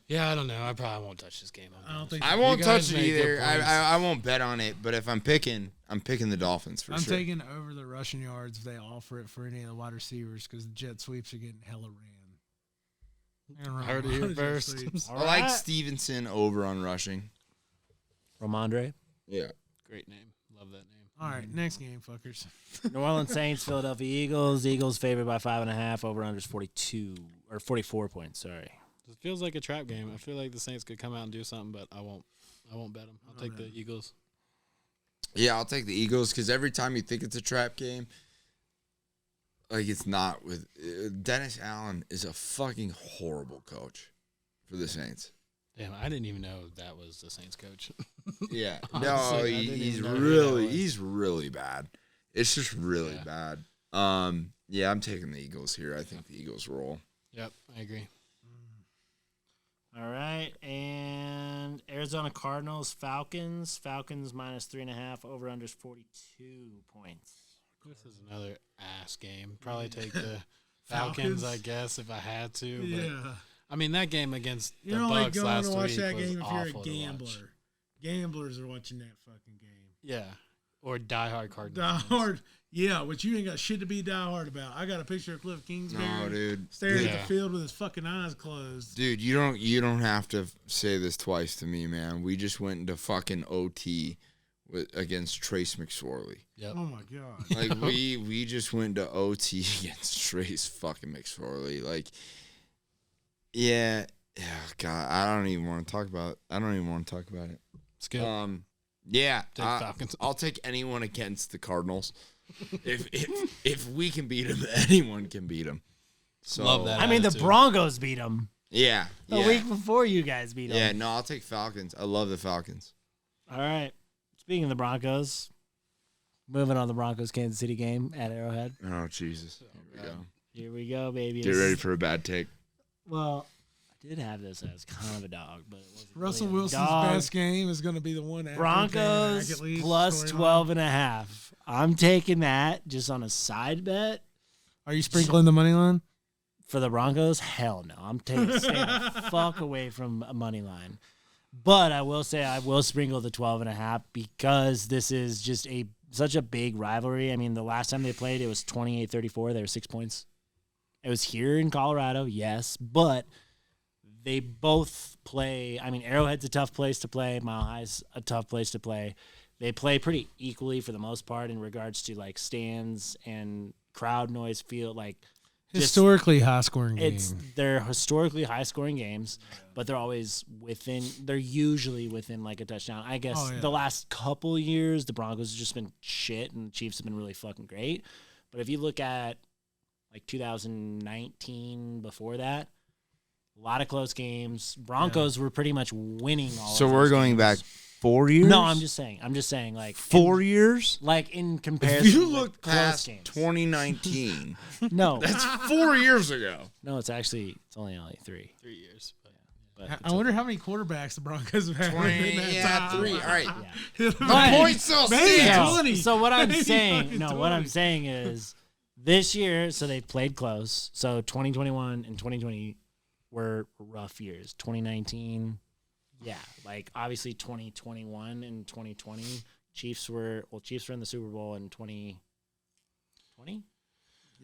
Yeah, I don't know. I probably won't touch this game. I don't think I won't You guys touch it make good either. points. I won't bet on it. But if I'm picking the Dolphins for I'm sure. taking over the rushing yards if they offer it for any of the wide receivers because the jet sweeps are getting hella ran. They're gonna run Heard a it here lot of jet first. sweeps. I like Stevenson over on rushing. Ramondre. Yeah. Great name. Love that name. All right, next game, fuckers. New Orleans Saints, Philadelphia Eagles. Eagles favored by 5.5. Over under 44 points. Sorry. It feels like a trap game. I feel like the Saints could come out and do something, but I won't bet them. I'll take the Eagles. Yeah, I'll take the Eagles because every time you think it's a trap game, like it's not. With Dennis Allen is a fucking horrible coach for the Saints. Damn, I didn't even know that was the Saints coach. Yeah, Honestly, no, I didn't he's even know who that was. he's really bad. It's just really Yeah. bad. Yeah, I'm taking the Eagles here. I think the Eagles roll. Yep, I agree. All right, and Arizona Cardinals, Falcons. Falcons minus 3.5. Over under 42 points. This is another ass game. Probably take the Falcons, Falcons? I guess, if I had to. But, Yeah. I mean, that game against You're the only Bucks going last to watch week that was game if you're awful a to gambler. watch. Gamblers are watching that fucking game. Yeah, or diehard Cardinals. Die fans. hard. Yeah, which you ain't got shit to be die hard about. I got a picture of Cliff Kingsbury No, dude. staring at Yeah. the field with his fucking eyes closed. Dude, you don't have to say this twice to me, man. We just went into fucking OT against Trace McSorley. Yep. Oh my god. Like we just went to OT against Trace fucking McSorley. Like, yeah, God, I don't even want to talk about it. Skip. Yeah, Take Falcons. I'll take anyone against the Cardinals. if we can beat them, anyone can beat them. So Love that. I mean, the attitude. Broncos beat them yeah, the week before you guys beat them. yeah. No, I'll take Falcons. I love the Falcons. All right. Speaking of the Broncos, moving on the Broncos Kansas City game at Arrowhead. Oh Jesus, here we go. Here we go, baby. Get ready for a bad take. Well, I did have this as kind of a dog, but it wasn't Russell really a Wilson's dog. best game is going to be the one after Broncos Kenny Magically plus storyline. 12.5. I'm taking that just on a side bet. Are you sprinkling the money line? For the Broncos, hell no. I'm staying the fuck away from a money line. But I will say I will sprinkle the 12.5 because this is just such a big rivalry. I mean, the last time they played, it was 28-34. They were 6 points. It was here in Colorado, yes, but they both play. I mean, Arrowhead's a tough place to play. Mile High's a tough place to play. They play pretty equally for the most part in regards to like stands and crowd noise. Feel like Historically high scoring game. They're historically high scoring games, but they're always they're usually within like a touchdown. I guess the last couple years the Broncos have just been shit and the Chiefs have been really fucking great. But if you look at like 2019 before that, a lot of close games. Broncos were pretty much winning all So of we're those going games. back 4 years? No, I'm just saying like 4 years? like in comparison If you with look close past games. 2019, No. that's 4 years ago. No, it's only 3. 3 years. I wonder how many quarterbacks the Broncos have had. 20, in that yeah, time. 3. All right. Yeah. The point still Maybe stands. 20. So what I'm Maybe saying, fucking no, 20. what I'm saying is this year, so they played close. So 2021 and 2020 were rough years. 2019, yeah, like obviously 2021 and 2020, Chiefs were in the Super Bowl in 2020.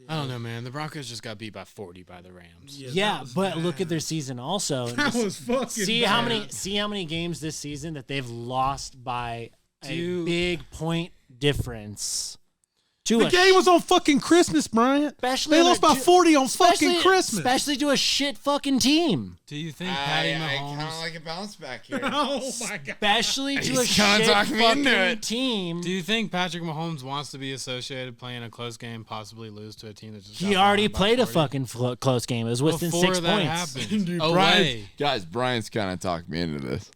I don't know, man. The Broncos just got beat by 40 by the Rams. Yeah, but look at their season also. And That just was fucking see bad. how many games this season that they've lost by a Dude. big point difference. To The a game was on fucking Christmas, Bryant. Especially They on lost a by ju- 40 on fucking Christmas. Especially to a shit fucking team. Do you think Patty I Mahomes? kind of like a bounce back here. Oh my god. Especially to a He's kinda shit talking me into fucking it. team. Do you think Patrick Mahomes wants to be associated playing a close game, possibly lose to a team that just He got already beat by played a 40? fucking close game. It was within Before 6 that points. happened. Dude, Away. Guys, Brian's kind of talked me into this.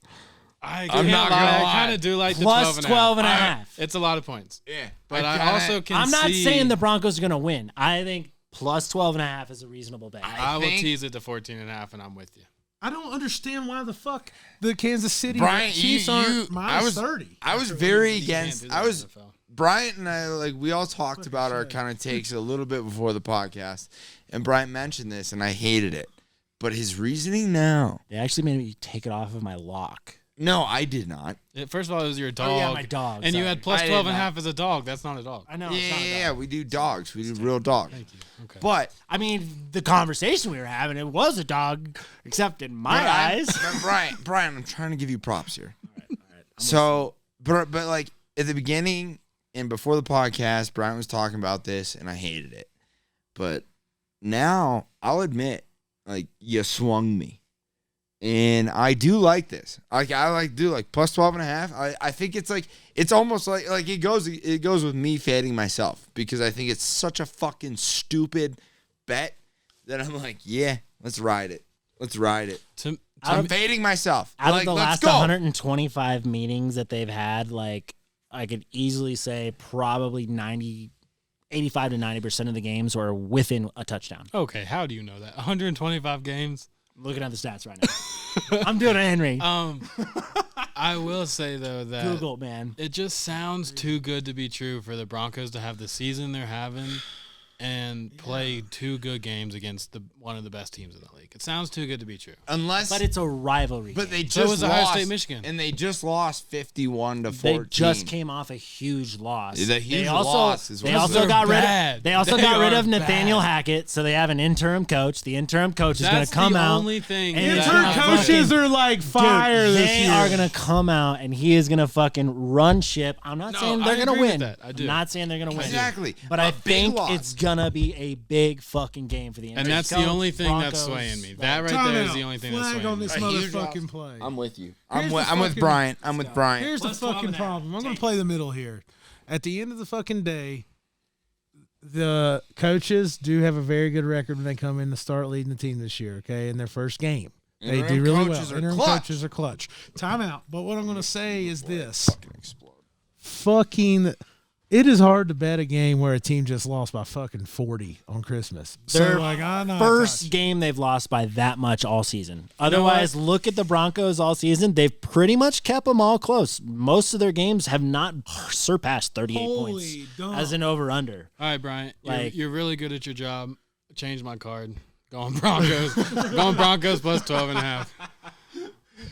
I'm not gonna lie. I kind of do like the Plus 12 and a 12 and a half. half. It's a lot of points. Yeah. But I also can I'm not see, saying the Broncos are going to win. I think plus 12 and a half is a reasonable bet. I will think- tease it to 14 and a half, and I'm with you. I don't understand why the fuck the Kansas City Brian, Chiefs aren't minus 30. I was very You can't against. do I that was in the NFL. Bryant and I we all talked Fucking about our shit. kind of takes a little bit before the podcast, and Bryant mentioned this, and I hated it. But his reasoning now, They actually made me take it off of my lock. no, I did not. First of all, it was your dog. Oh, yeah, my dog, And you sorry. had plus I did 12 and a not. half as a dog. That's not a dog. I know. Yeah, it's not a yeah, dog. we do dogs. We do real dogs. Thank you. Okay. But I mean, the conversation we were having, it was a dog, except in my eyes. but Brian, I'm trying to give you props here. So, but like at the beginning and before the podcast, Brian was talking about this, and I hated it. But now I'll admit, like you swung me, and I do like this. I do like plus 12 and a half. I think it's like it's almost like it goes with me fading myself because I think it's such a fucking stupid bet that I'm like, yeah, let's ride it. Let's ride it. I'm fading myself. Out Like, of the let's last go. 125 meetings that they've had, like I could easily say probably 85 to 90% of the games are within a touchdown. Okay, how do you know that? 125 games. Looking at the stats right now. I'm doing it, Henry. I will say though that Google, man. it just sounds too good to be true for the Broncos to have the season they're having and play 2 good games against one of the best teams in the league. It sounds too good to be true. Unless, But it's a rivalry. but they game. just So was Ohio lost, State, Michigan. and they just lost 51 to They 14. just came off a huge loss. The huge they also, loss is they what- also They're got rid of bad. they also They got rid are of Nathaniel bad. Hackett, so they have an interim coach. The interim coach is going That's to come the out. only thing. and that he's Intern gonna I'm coaches fucking- are like fire Dude, this they year. are going to come out, and he is going to fucking run ship. I'm not No, saying I they're going to agree with win. that. I do. I'm not saying they're going to win. Exactly. But A I big think loss. it's going to be a big fucking game for the interim And that's the coach, only thing that's Broncos, swaying me. like- That right Time there is out. the only thing that's Flag swaying on me. this A huge motherfucking loss. play. I'm with you. Here's I'm with the Brian. I'm with Brian. Here's the Plus 12 fucking and a half. problem. I'm going Take to play the middle here. At the end of the fucking day, the coaches do have a very good record when they come in to start leading the team this year, okay, in their first game. They Interim do really coaches well. are Interim clutch. coaches are clutch. Timeout. But what I'm going to say is this. Fucking explode. Fucking it is hard to bet a game where a team just lost by fucking 40 on Christmas. Their I'm not first touching. game they've lost by that much all season. Otherwise, look at the Broncos all season. They've pretty much kept them all close. Most of their games have not surpassed 38 points as an over-under. All right, Bryant, Like- you're really good at your job. Change my card. Going Broncos. Going Broncos plus 12.5.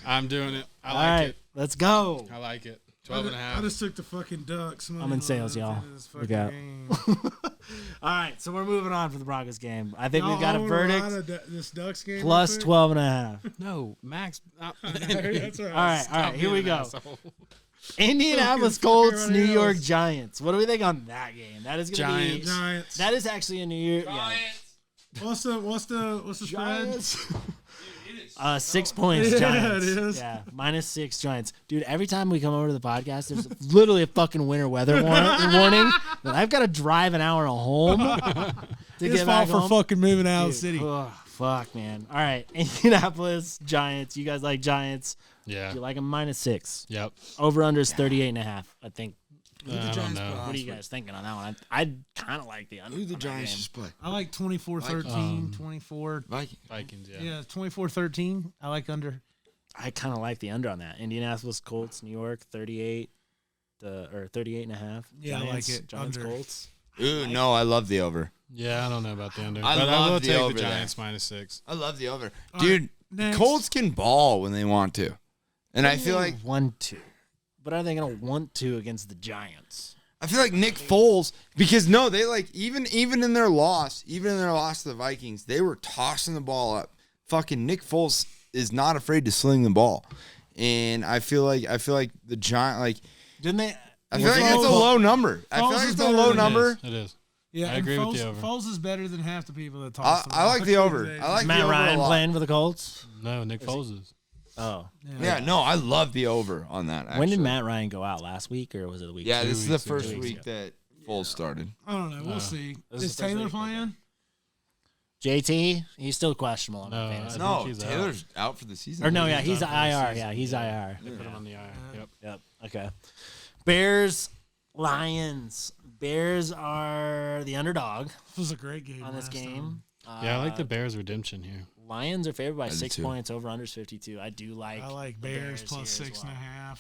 I'm doing it. I All like right, it. let's go. I like it. 12.5. I just took the fucking Ducks. I'm in sales, y'all. Look out. All right, so we're moving on for the Broncos game. I think we've got a verdict. This Ducks game Plus 12.5. No, Max. That's All right, here we go. Asshole. Indianapolis Fucking Colts, New everybody York else. Giants. What do we think on that game? That is going to be Giants. That is actually a New Year. What's the spread? 6 points, Yeah, Giants. it is. Yeah, -6 Giants. Dude, every time we come over to the podcast, there's literally a fucking winter weather warning that I've got to drive an hour home to His get back fault for home. fucking moving out of the Dude, city. oh, fuck, man. All right, Indianapolis Giants. You guys like Giants? Yeah. You like them -6. Yep. Over under is 38.5. I think. I don't know. What are you guys thinking on that one? I kind of like the under. Who the on that Giants game. just play? I like 24-13, 24. Vikings. Vikings, yeah. Yeah, 24-13. I like under. I kind of like the under on that. Indianapolis Colts, New York, 38, or 38.5. Yeah, I like it. Giants, Under. Colts. Ooh, no, I love the over. Yeah, I don't know about the under. I but I love will the take over the there. Giants -6. I love the over. All Dude, right, next. Colts can ball when they want to. And I feel like want to, but are they going to want to against the Giants? Nick Foles, because no, they like even in their loss to the Vikings, they were tossing the ball up. Fucking Nick Foles is not afraid to sling the ball. And I feel like the Giant Didn't they? I feel like it's a Foles- low number. I feel Foles like is it's a better low than number. It is. Yeah, I and agree with Foles, the over. Foles is better than half the people that talk. I like the over. I like Matt the over Ryan a lot. playing for the Colts? No, Nick Foles is. Oh. Yeah, no, I love the over on that. Actually. When did Matt Ryan go out? Last week or was it the week? Yeah, before? this is the weeks ago. first 2 weeks week ago. that Foles started. I don't know. We'll see. This Is is the first Taylor week, playing? JT, he's still questionable. On No, my fantasy. I No, think he's Taylor's out for the season. Or no, yeah, he's done for the IR. season. Yeah, he's IR. They put him on the IR. Yep. Yep. Okay. Bears, Lions. Bears are the underdog This was a great game on this last game. Yeah, I like the Bears' redemption here. Lions are favored by I do 6 too. points. Over under 52. I do like. time. I like the Bears here plus as 6.5. well.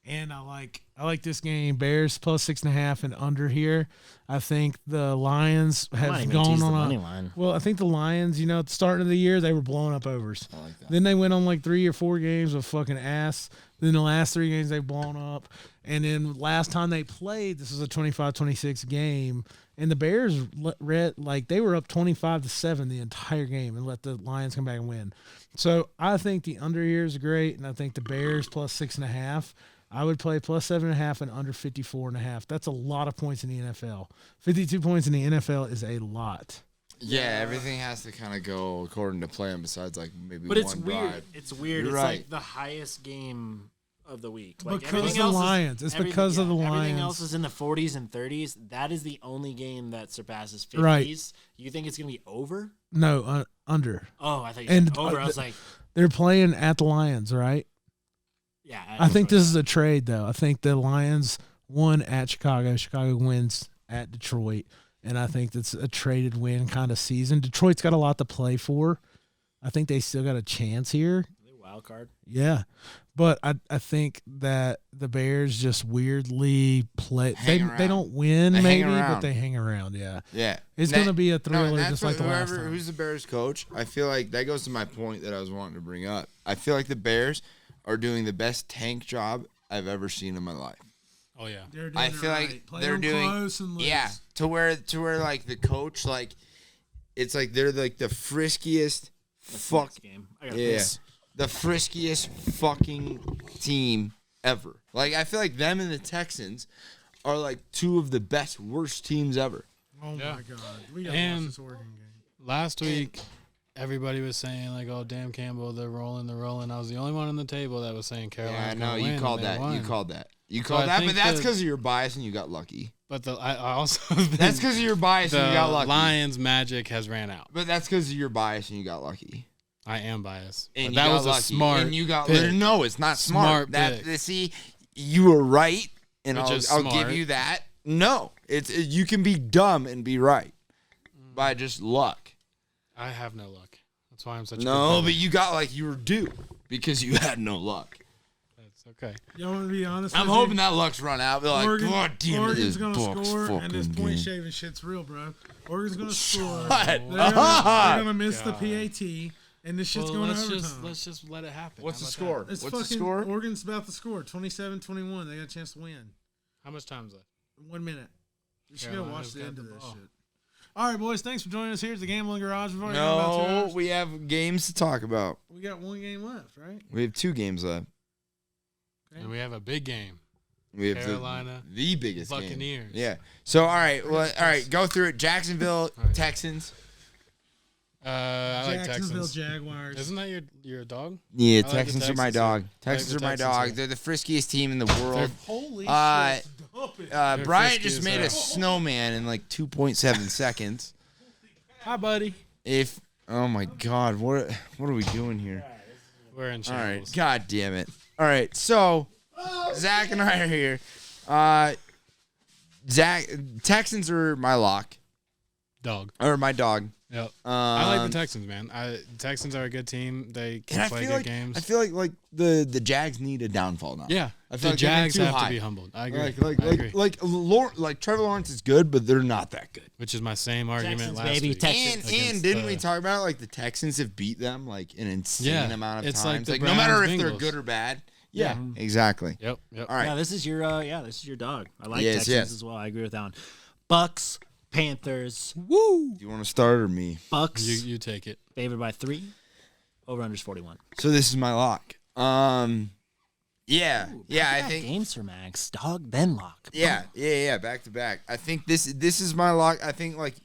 And I like this game. Bears plus 6.5 and under here. I think the Lions I might have even gone tease the on money a. line. Well, I think the Lions, at the start of the year, they were blowing up overs. I like that. Then they went on like 3 or 4 games of fucking ass. Then the last 3 games they've blown up. And then last time they played, this was a 25-26 game. And the Bears they were up 25-7 the entire game and let the Lions come back and win. So I think the under here is great, and I think the Bears plus 6.5. I would play plus 7.5 and under 54.5. That's a lot of points in the NFL. 52 points in the NFL is a lot. Yeah, everything has to kind of go according to plan. Besides, like maybe. But it's one weird. drive. It's weird. You're it's right. like the highest game of the week. Like Because everything the else is- Lions. It's everything- because of the Everything Lions. else is in the 40s and 30s. That is the only game that surpasses 50s. Right. You think it's going to be over? No, under. Oh, I thought you And, said over. I was like, They're playing at the Lions, right? yeah. I think this is a trade, though. I think the Lions won at Chicago. Chicago wins at Detroit. And I think that's a traded win kind of season. Detroit's got a lot to play for. I think they still got a chance here. Wild card. Yeah. But I think that the Bears just weirdly play. They Hang don't win, They hang maybe, but around. they hang around. Yeah. Yeah, It's That- going to be a no, and thriller that's just like what the last whoever time. who's the Bears coach. I feel like that goes to my point that I was wanting to bring up. I feel like the Bears are doing the best tank job I've ever seen in my life. Oh yeah. They're doing I it feel right. like Play they're them doing close and lose. yeah to where like the coach like it's like they're like the friskiest fuck Next game. I got yeah this. the friskiest fucking team ever. Like I feel like them and the Texans are like two of the best worst teams ever. Oh, Yeah. my God. We got to And- watch this Oregon game. Last week, everybody was saying like, "Oh, damn, Campbell, they're rolling, they're rolling." I was the only one on the table that was saying Yeah, I Carolina's know gonna win. you called and they that. won. You called that. You So called I that, think but that's the- because of your bias and you got lucky. But I also That's because of your bias and you got the lucky. Lions' magic has ran out. But that's because of your bias and you got lucky. I am biased. And But you that got was lucky. a smart. And you got pick. no, it's not smart. Smart That pick. see, you were right, and Which I'll is give smart. you that. No, you can be dumb and be right by just luck. I have no luck. That's why I'm such a No, good but you got like you were due because you had no luck. That's okay. Y'all want to be honest? I'm with hoping you? that luck's run out. They're like, God damn it, Oregon's this gonna Bucks score, and fucking this point game. shaving shit's real, bro. Oregon's gonna score. Shut They're up. gonna miss the PAT, and this shit's going to overtime. let's just let it happen. What's the How score? about that? It's What's the fucking score? Oregon's about to score 27-21. They got a chance to win. How much time is left? 1 minute. You should go watch Carolina's the got end the of this ball. shit. All right, boys. Thanks for joining us here at the Gambl'n Garage. We've already gone about 2 No, hours. we have games to talk about. We got 1 game left, right? We have 2 games left. Okay. And we have a big game. We have Carolina, the biggest Buccaneers. game. Yeah. So all right, well, all right, go through it. Jacksonville right. Texans. I like Jacksonville Texans. Jaguars. Isn't that your dog? Yeah, I like the Texans are my Texans, dog. too. I like Texans the are my Texans, dog. too. They're the friskiest team in the world. Holy Uh, shit. Stop it. They're Bryant frisky just as made a hell. snowman in like 2.7 seconds. Hi, buddy. Oh my God, what are we doing here? We're in All right, shambles. God damn it. All right, so Zach and I are here. Texans are my lock Dog. or my dog. Yep. I like the Texans. Texans, man. Texans are a good team. They And can I play feel good like games. I feel like the Jags need a downfall now. yeah. I feel The like they've been Jags too have high. to be humbled. I agree. I agree. Like Trevor Lawrence is good, but they're not that good. Which is my same argument Texans, last baby, week. Texans. And didn't we talk about it? Like the Texans have beat them like an insane Yeah, amount of it's like times. the Like no matter if Browns, they're Bengals. good or bad. Yeah, exactly. Yep. All right. Yeah, this is your dog. I like Yes, Texans yes. as well. I agree with that one. Bucks, Panthers. Woo! Do you want to start or me? Bucks You take it. favored by 3. Over unders 41. So this is my lock. Yeah, yeah. I Back-to-back think games for Max. Dog, then lock. yeah. Back to back. I think this is my lock. I think like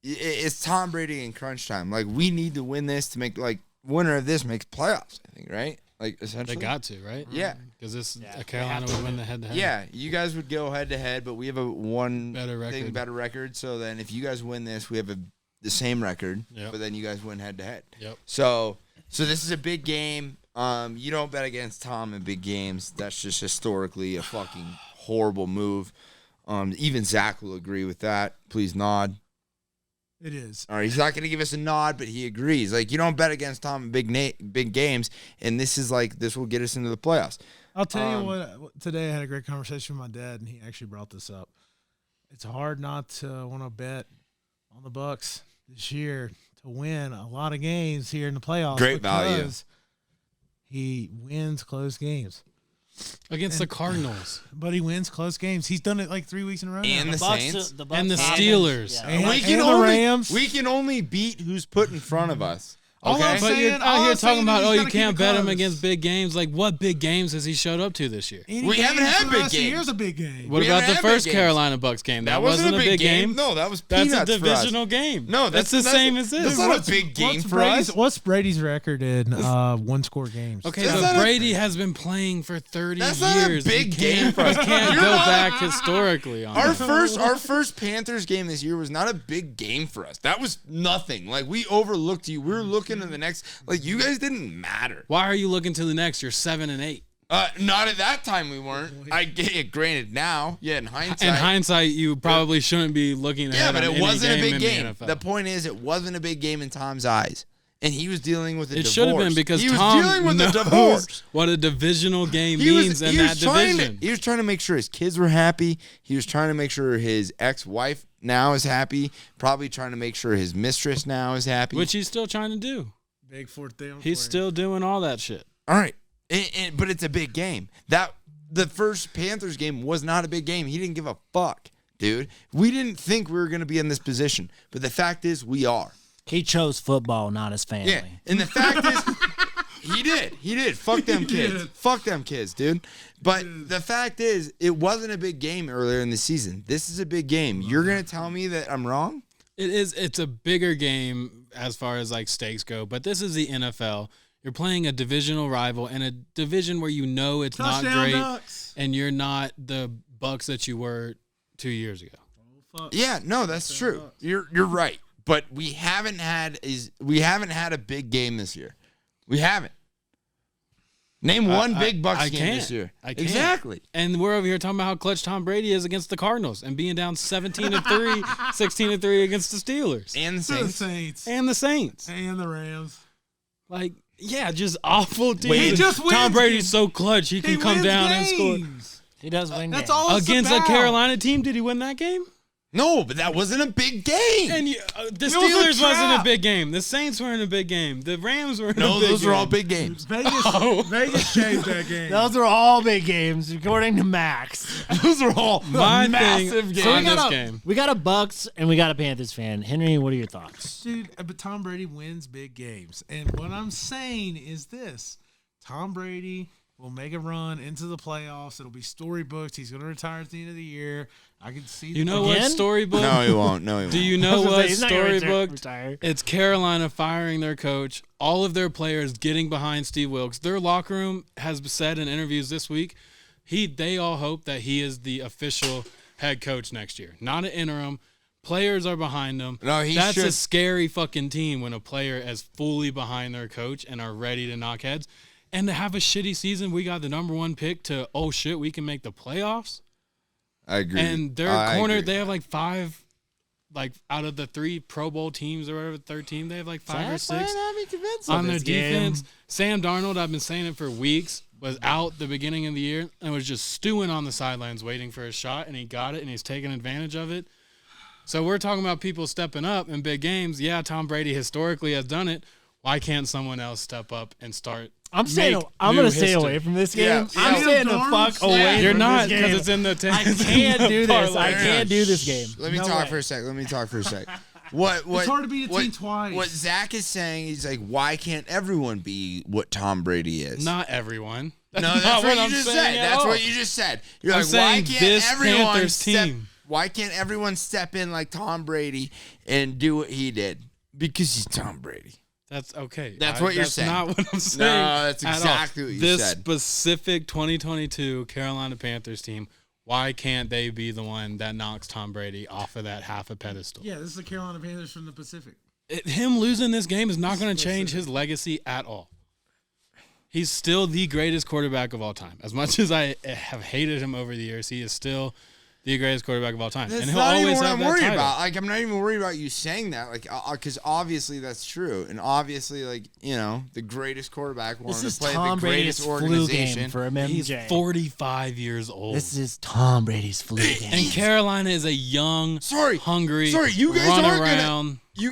it's Tom Brady in crunch time. Like we need to win this to make like winner of this makes playoffs. I think right. Like essentially. They got to, right? Yeah. Because Yeah, Carolina they have to would win win. the head-to-head. Yeah, you guys would go head to head, but we have a Better record. better record. So then, if you guys win this, we have the same record. Yep. But then you guys win head to head. Yep. So this is a big game. You don't bet against Tom in big games. That's just historically a fucking horrible move. Even Zach will agree with that. Please nod. It is. All right, he's not going to give us a nod, but he agrees. Like you don't bet against Tom in big games, and this will get us into the playoffs. I'll tell you what. Today I had a great conversation with my dad, and he actually brought this up. It's hard not to want to bet on the Bucks this year to win a lot of games here in the playoffs. Great value. because he wins close games, Against the Cardinals. but he wins close games. He's done it like 3 weeks in a row. And now. the Bucks, Saints. the Bucks And the have- Steelers. Yeah. And- We can the only Rams. we can only beat who's put in front of us. All Okay, I'm But saying- you're all out I'm here saying talking about, is oh, you you gotta keep can't it bet him close. against big games. Like, what big games has he showed up to this year? Any We haven't game had for the big rest of the games. year's a big game. What We about haven't the had big first games. Carolina Bucks game? That wasn't a big game. No, that was That's peanuts a for us. divisional game. No, that's the same as this. That's not a big game for us. What's Brady's record in one-score games? Okay, That's but not a- Brady has been playing for 30 That's years. not a big game for us. You can't You're go not- back historically on Our that. first Panthers game this year was not a big game for us. That was nothing. Like we overlooked you. We were looking at the next. Like you guys didn't matter. Why are you looking to the next? You're 7-8. Not at that time we weren't. I get it. Granted, now, yeah, in hindsight. In hindsight, you probably shouldn't be looking ahead. yeah, but on it any wasn't a game big in game. The NFL. The point is, it wasn't a big game in Tom's eyes, and he was dealing with a It divorce. should have been because he was Tom dealing with knows a divorce. what a divisional game He means in that trying division. he was trying to make sure his kids were happy. He was trying to make sure his ex-wife now is happy. Probably trying to make sure his mistress now is happy. Which he's still trying to do. Big fourth down. He's still doing all that shit. all right, but it's a big game. The first Panthers game was not a big game. He didn't give a fuck, dude. We didn't think we were going to be in this position, but the fact is, we are. He chose football, not his family. Yeah, and the fact is, he did. Fuck them kids. Fuck them kids, dude. But the fact is, it wasn't a big game earlier in the season. This is a big game. You're gonna tell me that I'm wrong? It is. It's a bigger game as far as like stakes go, but this is the NFL. You're playing a divisional rival in a division where you know it's not great, Ducks. and you're not the Bucks that you were 2 years ago. Yeah, no, that's true. You're right. But we haven't had a big game this year. We haven't. Name one big Bucks I game can't. this year. I can't. Exactly. And we're over here talking about how clutch Tom Brady is against the Cardinals and being down 17-3, 16-3 against the Steelers And the To the Saints. Saints and the Saints. and the Rams. Like, yeah, just awful teams. He just Tom wins Brady's games. so clutch. He can come wins down and score. games. He does win That's games. all it's Against a about. Carolina team, did he win that game? No, but that wasn't a big game. And the was a Steelers wasn't trap. a big game. The Saints were in a big game. The Rams were in a No, big those game. were all big games. Vegas changed that game. Those were all big games, according to Max. Those are all My massive thing games. on got this a- game. We got a Bucks and we got a Panthers fan. Henry, what are your thoughts? Dude, but Tom Brady wins big games. And what I'm saying is this. Tom Brady will make a run into the playoffs. It'll be storybooks. He's going to retire at the end of the year. I can see You know Again? what storybook? No, he won't. No, he won't. Do you know what He's not gonna storybook? retire. It's Carolina firing their coach, all of their players getting behind Steve Wilkes. Their locker room has said in interviews this week, they all hope that he is the official head coach next year, not an interim. Players are behind him. No, he That's should. a scary fucking team when a player is fully behind their coach and are ready to knock heads. And to have a shitty season, we got the number one pick to, oh shit, we can make the playoffs. I agree. And their I corner, agree. they have like 5, like out of the 3 Pro Bowl teams or whatever, third team, they have like 5 or 6 on their this game. defense. Sam Darnold, I've been saying it for weeks, was out the beginning of the year and was just stewing on the sidelines waiting for a shot, and he got it, and he's taking advantage of it. So we're talking about people stepping up in big games. Yeah, Tom Brady historically has done it. Why can't someone else step up and start? I'm going to stay away from this game. Yeah, I'm yeah. staying the Dorms? fuck away. You're from not, this because game. it's in the I can't do this. I parlay. can't do this game. Let me No talk way. for a sec. Let me talk for a sec. What? It's hard to beat a what- team twice. What Zach is saying, he's like, why can't everyone be what Tom Brady is? Not everyone. no, not that's what you I'm just saying said. at That's all. what you just said. You're I'm like, why saying can't this everyone Panthers step? team. Why can't everyone step in like Tom Brady and do what he did? Because he's Tom Brady. That's okay. That's what you're saying. That's not what I'm saying. No, that's at all. exactly what you this said. specific 2022 Carolina Panthers team, why can't they be the one that knocks Tom Brady off of that half a pedestal? Yeah, this is the Carolina Panthers from the Pacific. Him losing this game is not going to change his legacy at all. He's still the greatest quarterback of all time. As much as I have hated him over the years, he is still the greatest quarterback of all time. That's and he'll not even always what have I'm that worried title. about. Like, I'm not even worried about you saying that. Like, because obviously that's true, and obviously, like, you know, the greatest quarterback wanted This is to play Tom the Brady's greatest flu organization. game for him. He's MJ. 45 years old. This is Tom Brady's flu game. And Carolina is a young, hungry, you guys run aren't around. You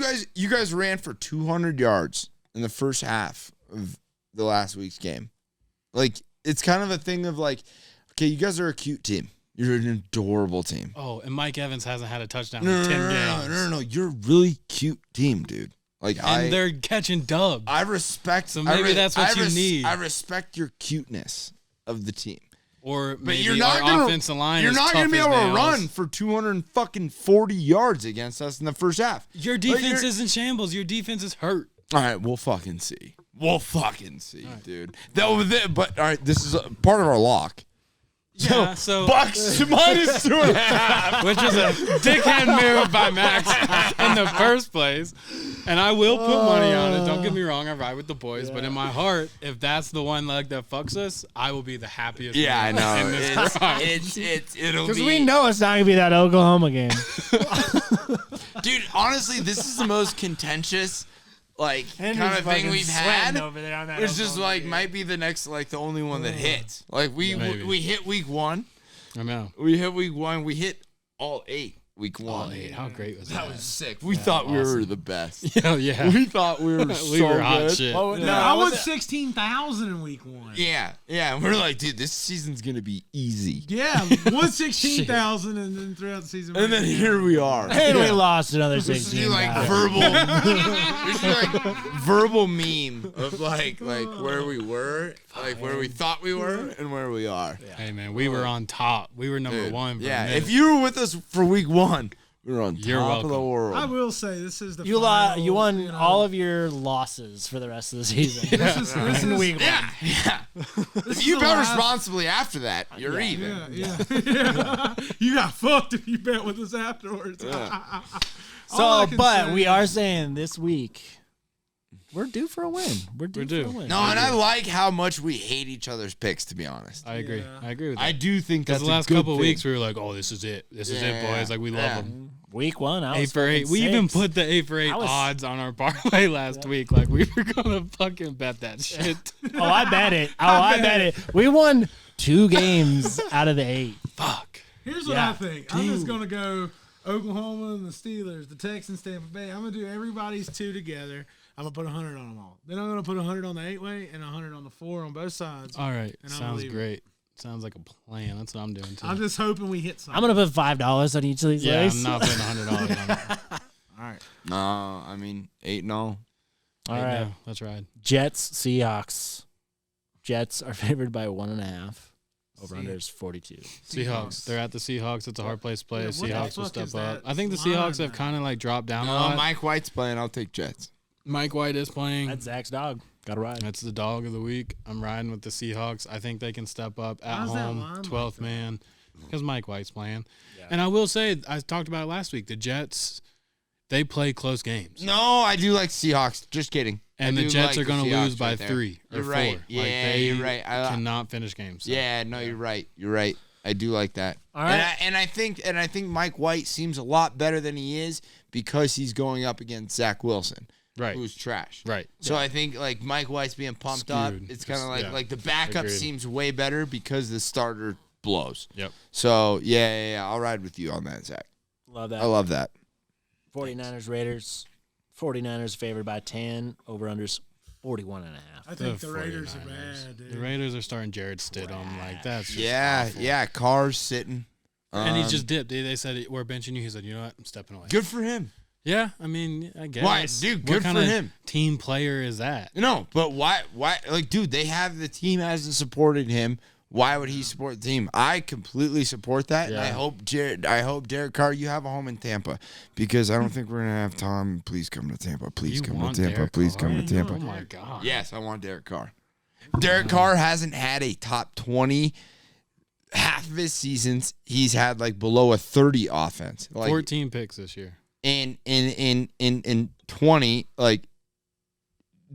guys ran for 200 yards in the first half of the last week's game. Like, it's kind of a thing of like, okay, you guys are a cute team. You're an adorable team. Oh, and Mike Evans hasn't had a touchdown No, in no, 10 no, games. no. You're a really cute team, dude. Like, And they're catching dubs. I respect. So maybe that's what you need. I respect your cuteness of the team. Or But maybe you're not our gonna. offensive line You're is not tough gonna be as able to nails. run for 240 yards against us in the first half. Your defense is in shambles. Your defense is hurt. All right, we'll fucking see. We'll fucking see, dude. But all right, this is a part of our lock. Yeah, so Bucks minus 2.5. which is a dickhead move by Max in the first place. And I will put money on it. Don't get me wrong, I ride with the boys. But in my heart, if that's the one leg that fucks us, I will be the happiest. Yeah, I man in know. this ride. It'll Because be. we know it's not going to be that Oklahoma game. Dude, honestly, this is the most contentious, like, kind Henry's of thing fucking we've sweating had. over there on that It's just Oklahoma like game. might be the next, like, the only one that hits. Like Maybe. we hit week 1. I know. We hit week 1. We hit all 8 week 1. Oh, hey, how great was that? That was sick. We thought we were the best. Yeah, yeah. We thought we were We so were hot good. shit. Oh, No, I won 16,000 in week 1. Yeah, yeah. And we're like, dude, this season's gonna be easy. Yeah, won 16,000 and then throughout the season. And then here we are. And we lost another We should do 16. like verbal. We should do like verbal meme of like where we were, like where we thought we were, and where we are. Hey, man, we were on top. We were number Dude, one. For a yeah, minute. if you were with us for week 1, we were on You're top of the welcome. world. I will say this is the You final, won you know, all of your losses for the rest of the season. this is in week yeah, yeah. If you the bet last- responsibly after that, you're even. Yeah. You got fucked if you bet with us afterwards. All I So, can but say- we are saying this week, we're due for a win. We're due for a win. No, and I like how much we hate each other's picks, to be honest. I agree. Yeah. I agree with that. I do think that's the last a good couple of thing. weeks we were like, oh, this is it. This is it, boys. Like we love them. Week 1, I was 8 for 8. fucking We even 6. put the 8 for 8 I was- odds on our parlay last week. Like we were gonna fucking bet that shit. Oh, I bet it. I bet it. We won 2 games out of the 8. Fuck. Here's what I think. I'm just gonna go Oklahoma and the Steelers, the Texans, Tampa Bay. I'm gonna do everybody's 2 together. I'm gonna put 100 on them all. Then I'm gonna put 100 on the 8-way and 100 on the 4 on both sides. All right. And I'm Sounds leaving. great. Sounds like a plan. That's what I'm doing too. I'm just hoping we hit something. I'm going to put $5 on each of these yeah, races. I'm not putting $100 on it. All right. No, I mean 8-0. All Right right. now, that's right. Jets, Seahawks. Jets are favored by 1.5. Over under is 42. Seahawks. They're at the Seahawks. It's a hard place to play. Yeah, what the Seahawks will fuck step is up. that I think the line, Seahawks have man? kind of like dropped down a No, lot. Mike White's playing. I'll take Jets. Mike White is playing. That's Zach's dog. Got to ride. That's the dog of the week. I'm riding with the Seahawks. I think they can step up at How's that home, line like 12th that? man, because Mike White's playing. Yeah. And I will say, I talked about it last week. The Jets, they play close games, No, I do like Seahawks. Just kidding. and I the do Jets like are going the to lose Seahawks by right there. 3 or You're 4. right. Like, Yeah, they you're right. cannot finish games. So. Yeah, no, you're right. You're right. I do like that. All right. And I think Mike White seems a lot better than he is because he's going up against Zach Wilson, Right. who's trash. Right. So I think like Mike White's being pumped up. Skewed. It's kind of Yeah. like the backup Agreed. seems way better because the starter blows. Yep. So yeah, I'll ride with you on that, Zach. Love that. I love that. 49ers, Raiders. 49ers favored by 10. Over unders 41.5. I think The the Raiders are 49ers. bad, dude. The Raiders are starting Jared Stidham. Like, that's just Yeah, awful. yeah. Carr's sitting, And he Um, just dipped. They said, we're benching you. He said, you know what? I'm stepping away. good for him. Yeah, I mean, I guess. Why, dude, What good kind for of him. team player is that? No, but why? Like, dude, they have the team hasn't supported him. Why would he support the team? I completely support that, and I Yeah. hope Derek Carr, you have a home in Tampa, because I don't think we're gonna have Tom. Please come to Tampa. Please You come want to Tampa. Derek Please Carr? come to Tampa. Oh, my God. Yes, I want Derek Carr. Derek Carr hasn't had a top 20. Half of his seasons, he's had like below a 30 offense. Like 14 picks this year. in 20, like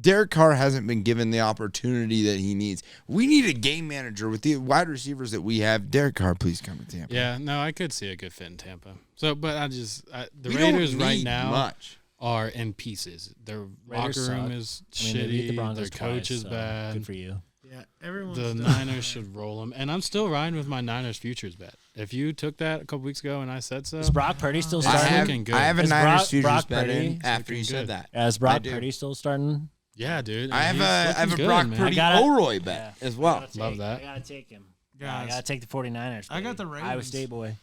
Derek Carr hasn't been given the opportunity that he needs. We need a game manager with the wide receivers that we have. Derek Carr, please come to Tampa. Yeah, no, I could see a good fit in Tampa. So, but the We don't Raiders right need now much. are in pieces. Their Raiders locker room suck. is I mean, they beat the shitty. Broncos Their coach twice, is so bad. Good for you. Yeah, everyone's The done. Niners should roll them. And I'm still riding with my Niners futures bet. If you took that a couple weeks ago and I said so, Is Brock Purdy still It's I starting? have, looking good. I have a Is Niners Brock futures bet Purdy in after you looking said good? that. Is Brock do. Purdy still starting? yeah, dude. I have he's a looking good, Brock man. Purdy I gotta- Olroy bet as well. Love that. I gotta take him. I Guys, gotta take the 49ers. I got baby. the Iowa Ravens. State boy.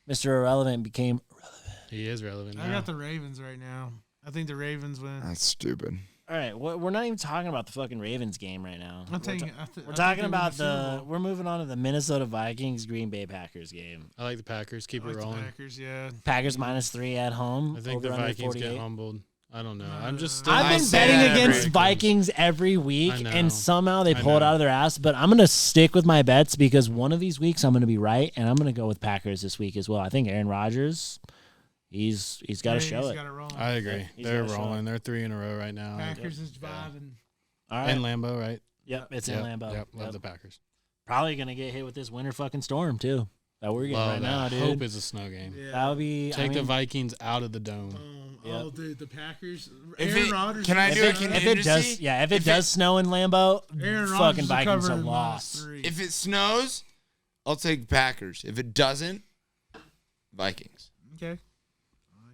Mr. Irrelevant became He is relevant. I now. got the Ravens right now. I think the Ravens win. That's stupid. all right. We're not even talking about the fucking Ravens game right now. I'm taking. We're talking about We're moving on to the Minnesota Vikings Green Bay Packers game. I like the Packers. Keep I like it the rolling. Packers, yeah. Packers -3 at home. I think over the under Vikings 48. get humbled. I don't know. I'm just still. I've I been say betting that against every- Vikings every week, I know. and somehow they I pull it know. out of their ass. But I'm going to stick with my bets because one of these weeks I'm going to be right, and I'm going to go with Packers this week as well. I think Aaron Rodgers, he's got to show it. Got it rolling. I agree. He's They're gotta show rolling. They're 3 in a row right now. Packers is vibing. All right. And Lambeau, right? Yep, it's Yep, in Lambeau. Yep, love Yep. the Packers. Probably going to get hit with this winter fucking storm, too, that we're getting Love right that. now, dude. Hope it's a snow game. Yeah. That would be. Take I the mean, Vikings out of the dome. Oh, dude, the Packers. If Aaron it- Rodgers. can I is do a done. contingency? if it does, yeah, if it If does snow in Lambeau, Aaron Rodgers fucking is Vikings are covering lost. -3. If it snows, I'll take Packers. If it doesn't, Vikings. Okay.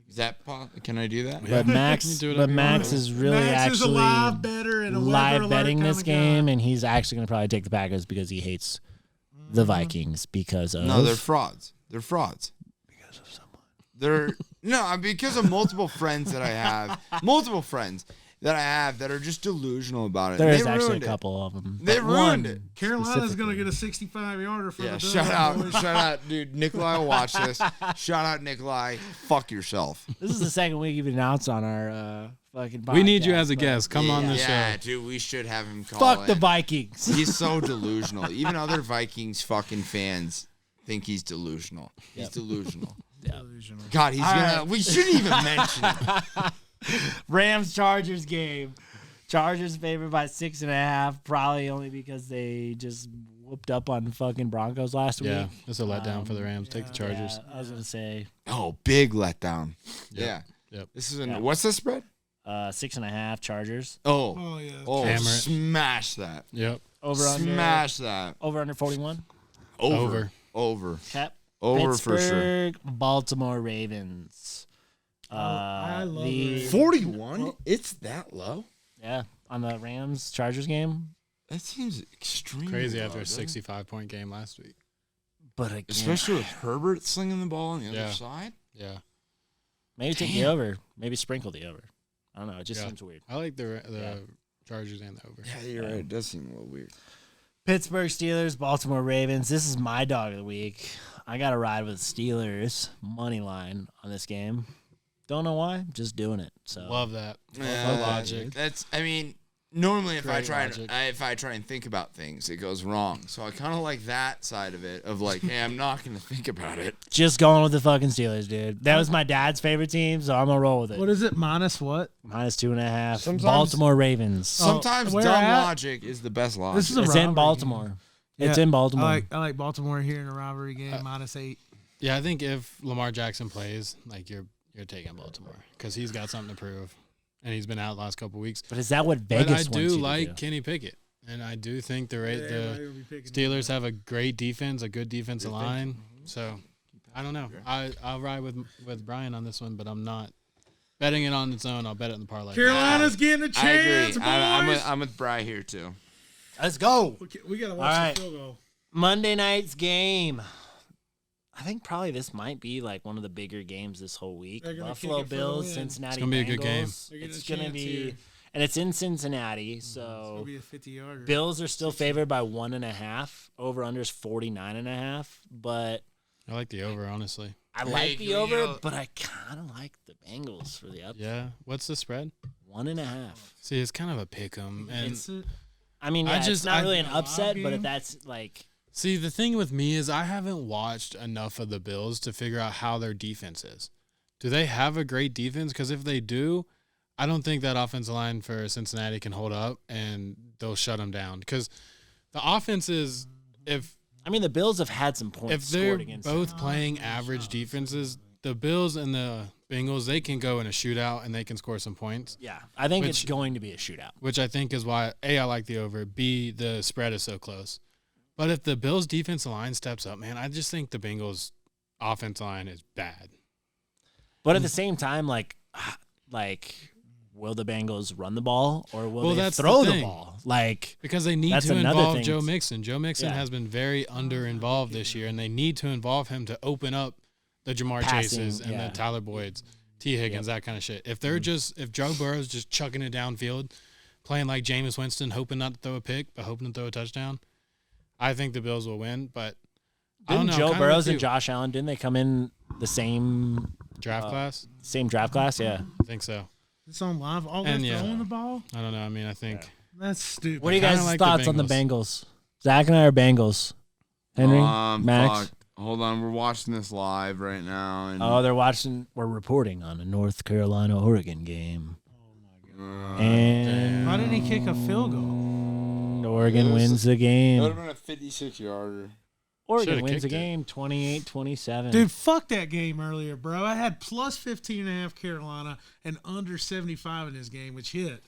Is that can I do that? But Max, You do but whatever you Max want. is really Max is a actually live better and a weather live alert betting this kinda guy. game, and he's actually going to probably take the Packers because he hates the Vikings because of No, they're frauds. They're frauds. Because of someone. They're because of multiple friends that I have. Multiple friends that I have that are just delusional about it. there is They actually a ruined it. couple of them. They but ruined one it. Carolina's going specifically. to get a 65-yarder for Yeah, the shout dub, out, boys. shout out, dude. Nikolai will watch this. Shout out, Nikolai. Fuck yourself. This is the second week you've been announced on our fucking podcast. We need you as a but guest. Come on the Yeah, show. dude, we should have him call Fuck the in. Vikings. He's so delusional. Even other Vikings fucking fans think he's delusional. He's delusional. Delusional. God, he's All gonna. right. We shouldn't even mention it. Rams Chargers game. Chargers favored by 6.5, probably only because they just whooped up on fucking Broncos last week. Yeah, it's a letdown for the Rams. Take the Chargers. Yeah, I was gonna say Oh, big letdown. Yep. Yeah. Yep. This is Yeah. what's the spread? 6.5 Chargers. Oh yeah. Oh, Hammer it. smash that. Yep. Over Smash that. under 41. Over. Cap. Over for sure. Pittsburgh, Baltimore Ravens. I love the 41? It's that low? Yeah, on the Rams Chargers game. That seems extremely Crazy low, after a doesn't it? 65-point game last week. But again, Especially with Herbert slinging the ball on the Yeah. other side. Yeah. maybe take the Damn. over. Maybe sprinkle the over. I don't know. It just Yeah. seems weird. I like the Chargers and the over. Yeah, you're right. It does seem a little weird. Pittsburgh Steelers, Baltimore Ravens. This is my dog of the week. I got to ride with Steelers money line on this game. Don't know why, just doing it. So Love that. Yeah, logic. That's. I mean, normally if I Great try logic. if I try and think about things, it goes wrong. So I kind of like that side of it. Of like, hey, I'm not going to think about it. just going with the fucking Steelers, dude. That was my dad's favorite team, so I'm gonna roll with it. What is it? Minus what? Minus 2.5. Sometimes- Baltimore Ravens. Sometimes where dumb at? logic is the best logic. This is a It's rivalry in Baltimore. game. It's Yeah, in Baltimore. I like Baltimore here in a rivalry game. -8. Yeah, I think if Lamar Jackson plays, like you're taking Baltimore because he's got something to prove, and he's been out the last couple weeks. But is that what But Vegas I wants do you to like do? Kenny Pickett, and I do think the Everybody will be picking Steelers have a great defense, a good defensive line. So I don't know. I'll ride with Brian on this one, but I'm not betting it on its own. I'll bet it in the parlay. Carolina's getting a I agree. chance, boys. I'm with Bry here too. Let's go. We gotta All watch right. the field goal. Monday night's game. I think probably this might be like one of the bigger games this whole week. They're gonna Buffalo kick it for the Bills, win. Cincinnati It's gonna be a good game. Bengals. They're getting It's a gonna chance be, here. and it's in Cincinnati, It'll so be a 50-yarder. Bills are still favored by 1.5. Over under is 49.5. But I like the over, honestly. I Hey, like the you over, know- but I kind of like the Bengals for the up. Yeah. What's the spread? 1.5. See, it's kind of a pick 'em, and It's it. I mean, I yeah, it's just- not I- really an Live upset, but if game? that's like see, the thing with me is I haven't watched enough of the Bills to figure out how their defense is. Do they have a great defense? Because if they do, I don't think that offensive line for Cincinnati can hold up, and they'll shut them down. Because the offense is, if I mean, the Bills have had some points they're scored against them. both playing average defenses, the Bills and the Bengals, they can go in a shootout and they can score some points, Yeah, I think it's Which- going to be a shootout. which I think is why, A, I like the over, B, the spread is so close. But if the Bills' defensive line steps up, man, I just think the Bengals' offensive line is bad. But at the same time, like, will the Bengals run the ball or will Well, they that's the throw the thing. ball? Like, Because they need That's to another involve thing. Joe Mixon. Joe Mixon Yeah. has been very under-involved this year, and they need to involve him to open up the Jamar Passing, Chases and yeah. the Tyler Boyds, T. Higgins, that kind of shit. If they're if Joe Burrow's just chucking it downfield, playing like Jameis Winston, hoping not to throw a pick, but hoping to throw a touchdown, I think the Bills will win. But I don't didn't know. Joe kinda Burrows with and you. Josh Allen, didn't they come in the same Draft class? draft class? Yeah. I think so. It's on live. Oh, they're And, yeah. throwing the ball? I don't know. I mean, I think That's stupid. What are you kinda guys' like the thoughts on the Bengals. Bengals? Zach and I are Bengals. Henry, Max. Fuck. Hold on, we're watching this live right now, and Oh, they're watching. We're reporting on a North Carolina Oregon game. And Why didn't he kick a field goal? Oregon It was- wins the it would game. have been a 56-yarder. Oregon Should've wins the kicked it. game 28-27. Dude, fuck that game earlier, bro. I had plus 15.5 Carolina and under 75 in this game, which hit.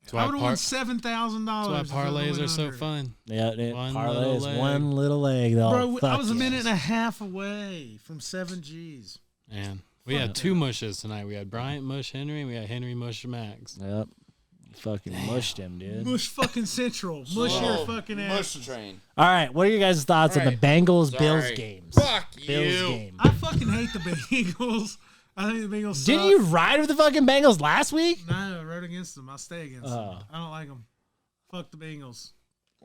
that's I why, would have won $7,000. parlays are so fun. Yeah, One parlays, little leg. one little leg though. Bro, I Fuck was a yes. minute and a half away from 7 Gs. Man, we had two mushes tonight. We had Bryant Mush Henry, and we had Henry Mush Max. Yep. Fucking mushed him, dude. Mush fucking Central. Mush your fucking ass. Mush train. All right, what are your guys' thoughts on the Alright, Bengals Bills sorry. games? Fuck Bills you. game. I fucking hate the Bengals. I think the Bengals suck. Didn't you ride with the fucking Bengals last week? No, I wrote against them. I stay against Oh. them. I don't like them. Fuck the Bengals.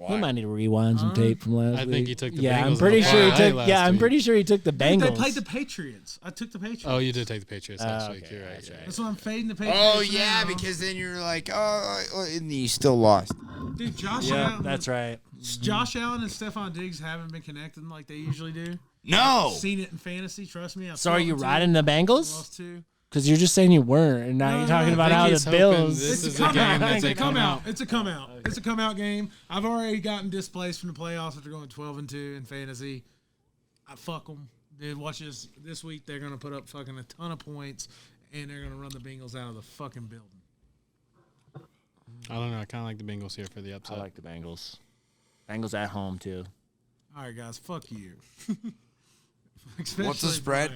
We might need to rewind some tape from last I week. think he took the yeah, Bengals I'm in pretty the sure he parlay took. last Yeah, I'm week. pretty sure he took the Dude, Bengals. they played the Patriots. I took the Patriots. Oh, you did take the Patriots last okay, week. You're right. that's You're right. right. That's why I'm fading the Patriots. Oh yeah, now. because then you're like, oh, and you still lost. Dude, Josh yeah, Allen. that's right. Josh Allen and Stephon Diggs haven't been connecting like they usually do. No. Seen it in fantasy. Trust me. I've So are you spoken to riding the them. Bengals? Lost two. Because you're just saying you weren't, and now you're talking about how the Bills. This It's is a a come game out. that It's they a come come out. out. It's a come out. It's a come out game. I've already gotten displaced from the playoffs after going 12-2 in fantasy. I fuck them, dude. Watch this. This week they're gonna put up fucking a ton of points, and they're gonna run the Bengals out of the fucking building. I don't know. I kind of like the Bengals here for the upset. I like the Bengals. Bengals at home too. All right, guys. Fuck you. What's the spread?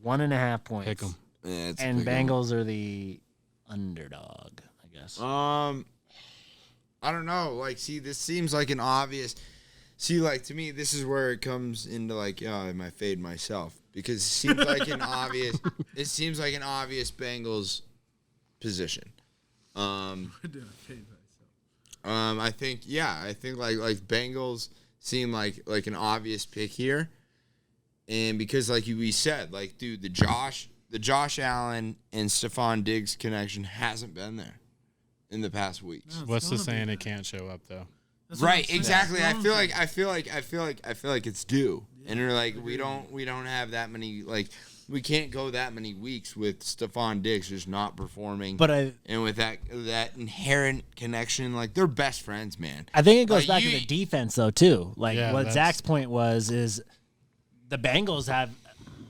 1.5 points. Pick 'em. Yeah, it's a And big one. Bengals are the underdog, I guess. I don't know. Like, see, this seems like an obvious. See, like to me, this is where it comes into like, I might fade myself because it seems like an obvious. It seems like an obvious Bengals position. I think, I think like Bengals seem like an obvious pick here, and because like we said, like dude, the Josh Allen and Stephon Diggs connection hasn't been there in the past weeks. No, it's What's the gonna be saying? there. It can't show up though. That's what I'm Right, saying. exactly. I That's feel what I'm like it's due, and we're like we don't have that many like we can't go that many weeks with Stephon Diggs just not performing. But and with that inherent connection, like they're best friends, man. I think it goes Like, back to the defense though too. Like Yeah, what that's- Zach's point is the Bengals have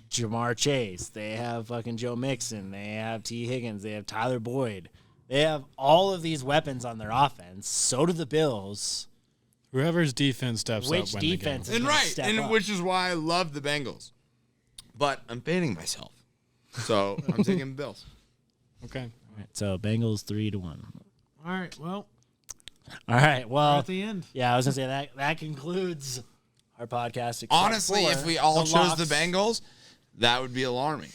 Jamar Chase, they have fucking Joe Mixon, they have T. Higgins, they have Tyler Boyd. They have all of these weapons on their offense. So do the Bills. Whoever's defense steps Which up win defense the is And gonna right, step and up? which is why I love the Bengals, but I'm fading myself, so I'm taking Bills. game. Okay. All right, so Bengals 3-1. All right. Well, All right. we're Well, at the end. yeah, I was gonna say that concludes our podcast. except Honestly, for if we all the chose the locks. Bengals, that would be alarming.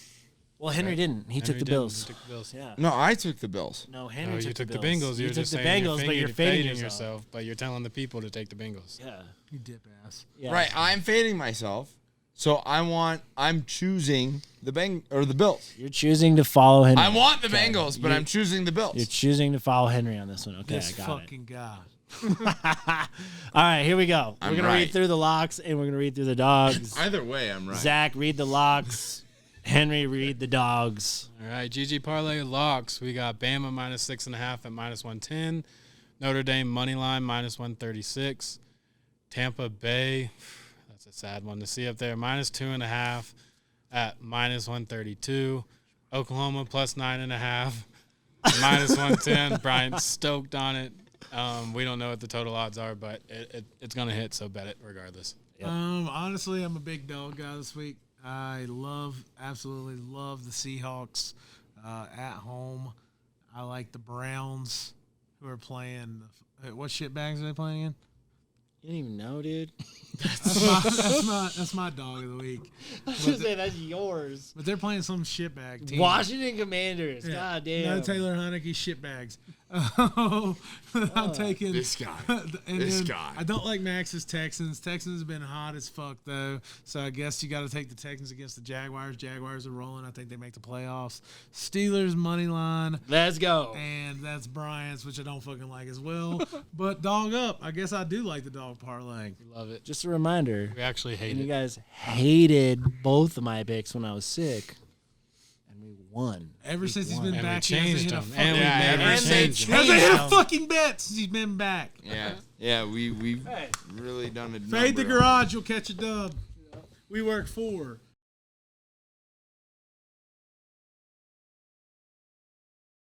Well, Henry didn't. He took Henry the didn't. Bills. He took the Bills. Yeah. No, I took the Bills. No, Henry No, took you took the Bills. Bengals. You You're took just the saying Bengals, but you're fading yourself. But you're telling the people to take the Bengals. Yeah. You dip ass. Yeah. Right, I'm fading myself, so I'm choosing the Bills. You're choosing to follow Henry. I want the Okay. Bengals, but I'm choosing the Bills. You're choosing to follow Henry on this one. Okay, This I got it. fucking guy. All right, here we go. I'm we're gonna right. read through the locks and we're gonna read through the dogs. Either way, I'm right. Zach, read the locks. Henry, read the dogs. All right, GG Parlay locks. We got Bama minus 6.5 at minus 110. Notre Dame money line minus 136. Tampa Bay, that's a sad one to see up there, minus 2.5 at minus 132. Oklahoma plus 9.5, minus 110. Brian's stoked on it. We don't know what the total odds are, but it's gonna hit, so bet it regardless. Yep. Honestly, I'm a big dog guy this week. I absolutely love the Seahawks at home. I like the Browns who are playing. What shit bags are they playing in? You didn't even know, dude. That's my dog of the week. I was gonna say that's yours. But they're playing some shitbag team. Washington Commanders. Yeah. God damn. No Taylor Heineke shitbags. I'm taking This guy. And This then guy. I don't like Max's Texans. Texans have been hot as fuck though, so I guess you got to take the Texans against the Jaguars. Jaguars are rolling. I think they make the playoffs. Steelers money line, Let's go. and that's Bryant's, which I don't fucking like as well. But dog up. I guess I do like the dog parlay. We love it. Just a reminder. We actually hate And you it. guys hated both of my picks when I was sick, and we won. Ever since he's won. been And we back, he hasn't changed hit a them. fucking And we Yeah, made ever them since- change He them. hasn't hit Changed a them. fucking bet since he's been back. Yeah, we've really done a Fade the number on garage, you'll catch a dub. We work 4.